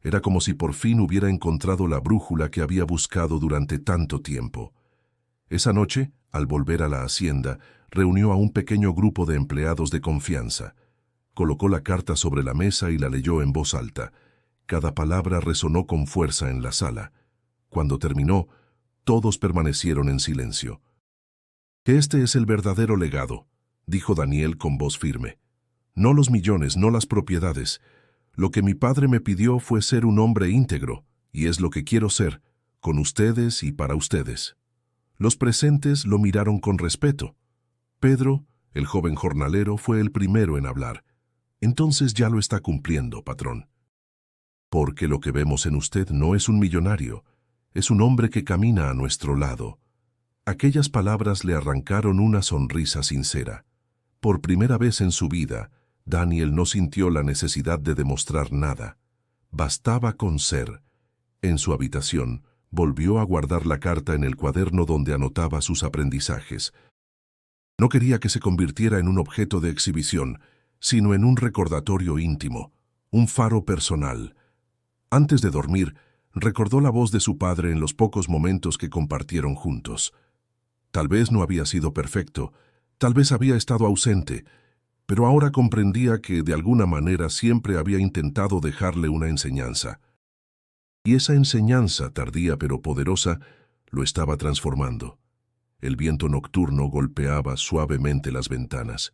Era como si por fin hubiera encontrado la brújula que había buscado durante tanto tiempo. Esa noche, al volver a la hacienda, reunió a un pequeño grupo de empleados de confianza. Colocó la carta sobre la mesa y la leyó en voz alta. Cada palabra resonó con fuerza en la sala. Cuando terminó, todos permanecieron en silencio. «Que este es el verdadero legado», dijo Daniel con voz firme. «No los millones, no las propiedades. Lo que mi padre me pidió fue ser un hombre íntegro, y es lo que quiero ser, con ustedes y para ustedes». Los presentes lo miraron con respeto. Pedro, el joven jornalero, fue el primero en hablar. «Entonces ya lo está cumpliendo, patrón. Porque lo que vemos en usted no es un millonario, es un hombre que camina a nuestro lado». Aquellas palabras le arrancaron una sonrisa sincera. Por primera vez en su vida, Daniel no sintió la necesidad de demostrar nada. Bastaba con ser. En su habitación, volvió a guardar la carta en el cuaderno donde anotaba sus aprendizajes. No quería que se convirtiera en un objeto de exhibición, sino en un recordatorio íntimo, un faro personal. Antes de dormir, recordó la voz de su padre en los pocos momentos que compartieron juntos. Tal vez no había sido perfecto, tal vez había estado ausente, pero ahora comprendía que de alguna manera siempre había intentado dejarle una enseñanza. Y esa enseñanza, tardía pero poderosa, lo estaba transformando. El viento nocturno golpeaba suavemente las ventanas.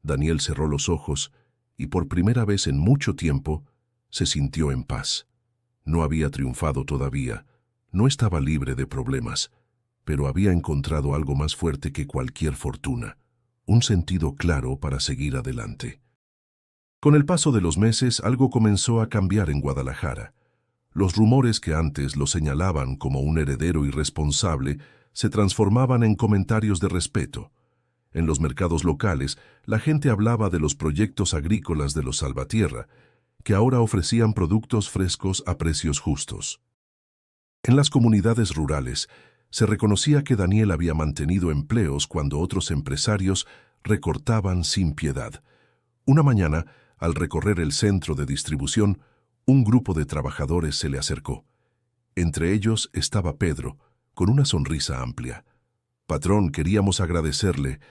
Daniel cerró los ojos y por primera vez en mucho tiempo se sintió en paz. No había triunfado todavía, no estaba libre de problemas, pero había encontrado algo más fuerte que cualquier fortuna, un sentido claro para seguir adelante. Con el paso de los meses, algo comenzó a cambiar en Guadalajara. Los rumores que antes lo señalaban como un heredero irresponsable se transformaban en comentarios de respeto. En los mercados locales, la gente hablaba de los proyectos agrícolas de los Salvatierra, que ahora ofrecían productos frescos a precios justos. En las comunidades rurales, se reconocía que Daniel había mantenido empleos cuando otros empresarios recortaban sin piedad. Una mañana, al recorrer el centro de distribución, un grupo de trabajadores se le acercó. Entre ellos estaba Pedro, con una sonrisa amplia. «Patrón, queríamos agradecerle.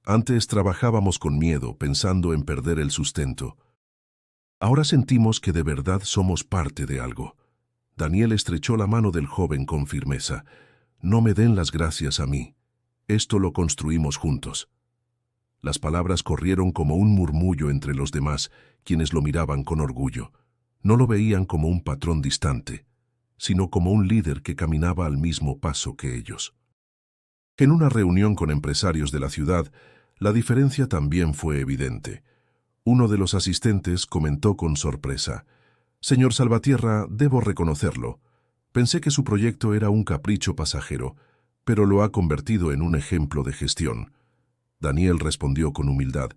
Antes trabajábamos con miedo, pensando en perder el sustento. Ahora sentimos que de verdad somos parte de algo». Daniel estrechó la mano del joven con firmeza. «No me den las gracias a mí. Esto lo construimos juntos». Las palabras corrieron como un murmullo entre los demás, quienes lo miraban con orgullo. No lo veían como un patrón distante, sino como un líder que caminaba al mismo paso que ellos. En una reunión con empresarios de la ciudad, la diferencia también fue evidente. Uno de los asistentes comentó con sorpresa: «Señor Salvatierra, debo reconocerlo. Pensé que su proyecto era un capricho pasajero, pero lo ha convertido en un ejemplo de gestión». Daniel respondió con humildad: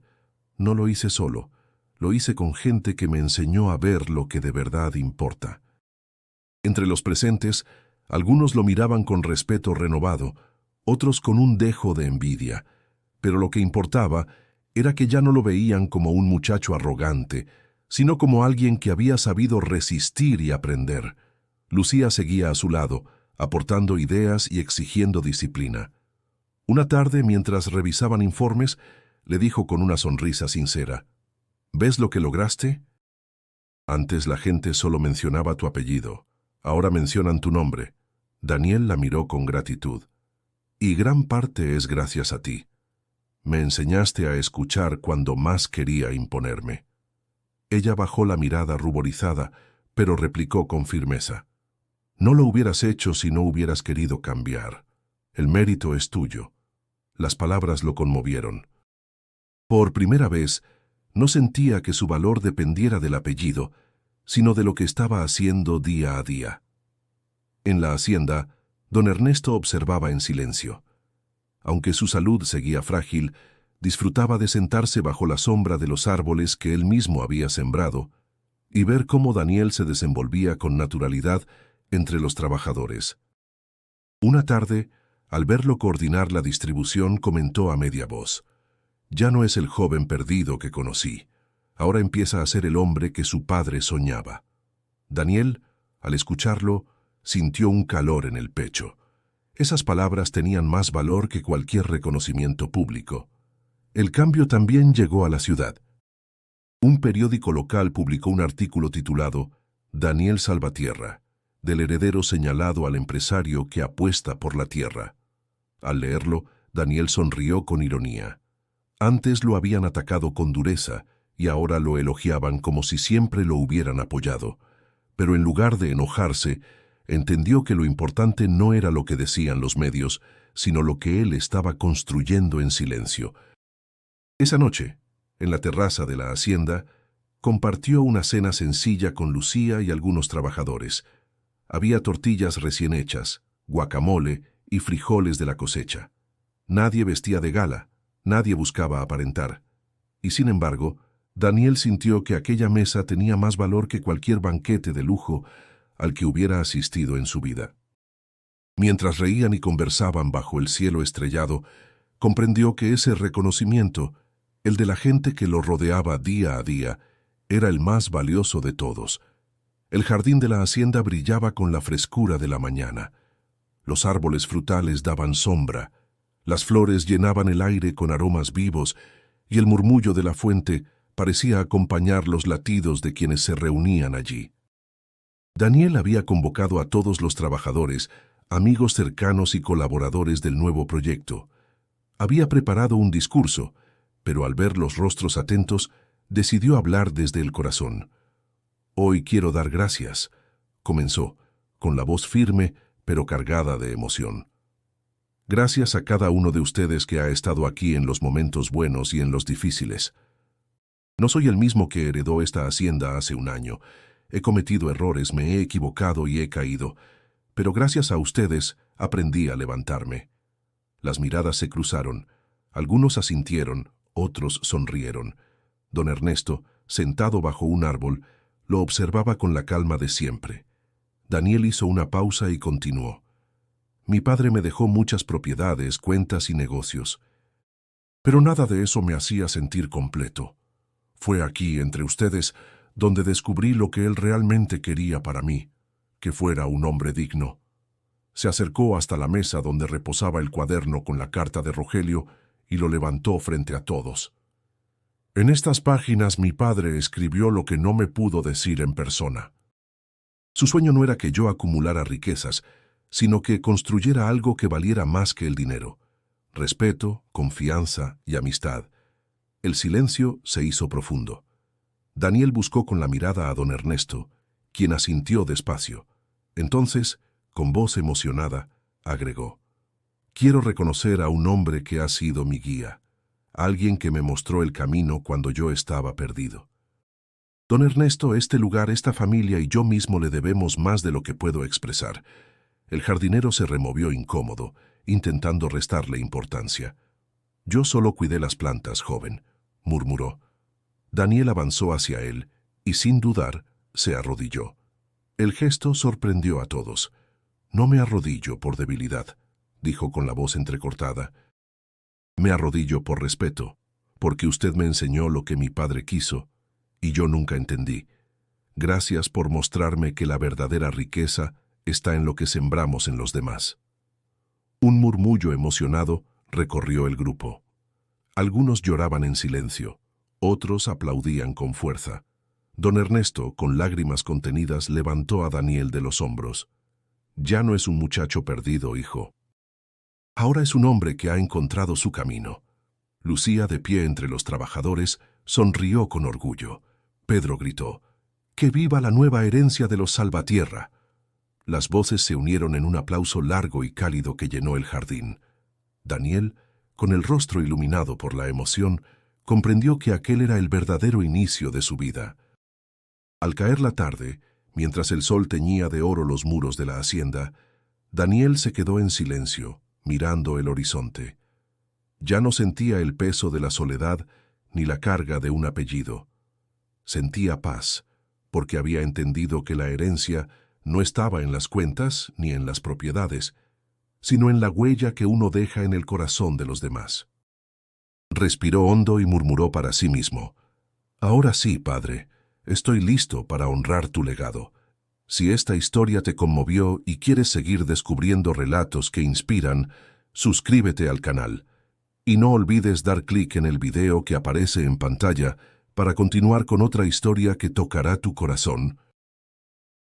«No lo hice solo, lo hice con gente que me enseñó a ver lo que de verdad importa». Entre los presentes, algunos lo miraban con respeto renovado, otros con un dejo de envidia, pero lo que importaba era que ya no lo veían como un muchacho arrogante, sino como alguien que había sabido resistir y aprender. Lucía seguía a su lado, aportando ideas y exigiendo disciplina. Una tarde, mientras revisaban informes, le dijo con una sonrisa sincera: ¿Ves lo que lograste? Antes la gente solo mencionaba tu apellido, ahora mencionan tu nombre. Daniel la miró con gratitud. Y gran parte es gracias a ti. Me enseñaste a escuchar cuando más quería imponerme. Ella bajó la mirada ruborizada, pero replicó con firmeza: No lo hubieras hecho si no hubieras querido cambiar. El mérito es tuyo. Las palabras lo conmovieron. Por primera vez, no sentía que su valor dependiera del apellido, sino de lo que estaba haciendo día a día. En la hacienda, don Ernesto observaba en silencio. Aunque su salud seguía frágil, disfrutaba de sentarse bajo la sombra de los árboles que él mismo había sembrado y ver cómo Daniel se desenvolvía con naturalidad entre los trabajadores. Una tarde, al verlo coordinar la distribución, comentó a media voz: Ya no es el joven perdido que conocí. Ahora empieza a ser el hombre que su padre soñaba. Daniel, al escucharlo, sintió un calor en el pecho. Esas palabras tenían más valor que cualquier reconocimiento público. El cambio también llegó a la ciudad. Un periódico local publicó un artículo titulado Daniel Salvatierra, del heredero señalado al empresario que apuesta por la tierra. Al leerlo, Daniel sonrió con ironía. Antes lo habían atacado con dureza y ahora lo elogiaban como si siempre lo hubieran apoyado. Pero en lugar de enojarse, entendió que lo importante no era lo que decían los medios, sino lo que él estaba construyendo en silencio. Esa noche, en la terraza de la hacienda, compartió una cena sencilla con Lucía y algunos trabajadores. Había tortillas recién hechas, guacamole y frijoles de la cosecha. Nadie vestía de gala, nadie buscaba aparentar. Y sin embargo, Daniel sintió que aquella mesa tenía más valor que cualquier banquete de lujo al que hubiera asistido en su vida. Mientras reían y conversaban bajo el cielo estrellado, comprendió que ese reconocimiento, el de la gente que lo rodeaba día a día, era el más valioso de todos. El jardín de la hacienda brillaba con la frescura de la mañana. Los árboles frutales daban sombra, las flores llenaban el aire con aromas vivos y el murmullo de la fuente parecía acompañar los latidos de quienes se reunían allí. Daniel había convocado a todos los trabajadores, amigos cercanos y colaboradores del nuevo proyecto. Había preparado un discurso, pero al ver los rostros atentos, decidió hablar desde el corazón. «Hoy quiero dar gracias», comenzó, con la voz firme, pero cargada de emoción. «Gracias a cada uno de ustedes que ha estado aquí en los momentos buenos y en los difíciles. No soy el mismo que heredó esta hacienda hace un año. He cometido errores, me he equivocado y he caído, pero gracias a ustedes aprendí a levantarme». Las miradas se cruzaron. Algunos asintieron, otros sonrieron. Don Ernesto, sentado bajo un árbol, lo observaba con la calma de siempre. Daniel hizo una pausa y continuó. «Mi padre me dejó muchas propiedades, cuentas y negocios. Pero nada de eso me hacía sentir completo. Fue aquí, entre ustedes, donde descubrí lo que él realmente quería para mí, que fuera un hombre digno». Se acercó hasta la mesa donde reposaba el cuaderno con la carta de Rogelio y lo levantó frente a todos. «En estas páginas mi padre escribió lo que no me pudo decir en persona. Su sueño no era que yo acumulara riquezas, sino que construyera algo que valiera más que el dinero. Respeto, confianza y amistad». El silencio se hizo profundo. Daniel buscó con la mirada a don Ernesto, quien asintió despacio. Entonces, con voz emocionada, agregó: «Quiero reconocer a un hombre que ha sido mi guía, alguien que me mostró el camino cuando yo estaba perdido. Don Ernesto, este lugar, esta familia y yo mismo le debemos más de lo que puedo expresar». El jardinero se removió incómodo, intentando restarle importancia. «Yo solo cuidé las plantas, joven», murmuró. Daniel avanzó hacia él y, sin dudar, se arrodilló. El gesto sorprendió a todos. «No me arrodillo por debilidad», dijo con la voz entrecortada. Me arrodillo por respeto, porque usted me enseñó lo que mi padre quiso, y yo nunca entendí. Gracias por mostrarme que la verdadera riqueza está en lo que sembramos en los demás. Un murmullo emocionado recorrió el grupo. Algunos lloraban en silencio, otros aplaudían con fuerza. Don Ernesto, con lágrimas contenidas, levantó a Daniel de los hombros. Ya no es un muchacho perdido, hijo. Ahora es un hombre que ha encontrado su camino. Lucía, de pie entre los trabajadores, sonrió con orgullo. Pedro gritó: ¡Que viva la nueva herencia de los Salvatierra! Las voces se unieron en un aplauso largo y cálido que llenó el jardín. Daniel, con el rostro iluminado por la emoción, comprendió que aquel era el verdadero inicio de su vida. Al caer la tarde, mientras el sol teñía de oro los muros de la hacienda, Daniel se quedó en silencio, mirando el horizonte. Ya no sentía el peso de la soledad ni la carga de un apellido. Sentía paz, porque había entendido que la herencia no estaba en las cuentas ni en las propiedades, sino en la huella que uno deja en el corazón de los demás. Respiró hondo y murmuró para sí mismo: Ahora sí, padre, estoy listo para honrar tu legado. Si esta historia te conmovió y quieres seguir descubriendo relatos que inspiran, suscríbete al canal. Y no olvides dar clic en el video que aparece en pantalla para continuar con otra historia que tocará tu corazón.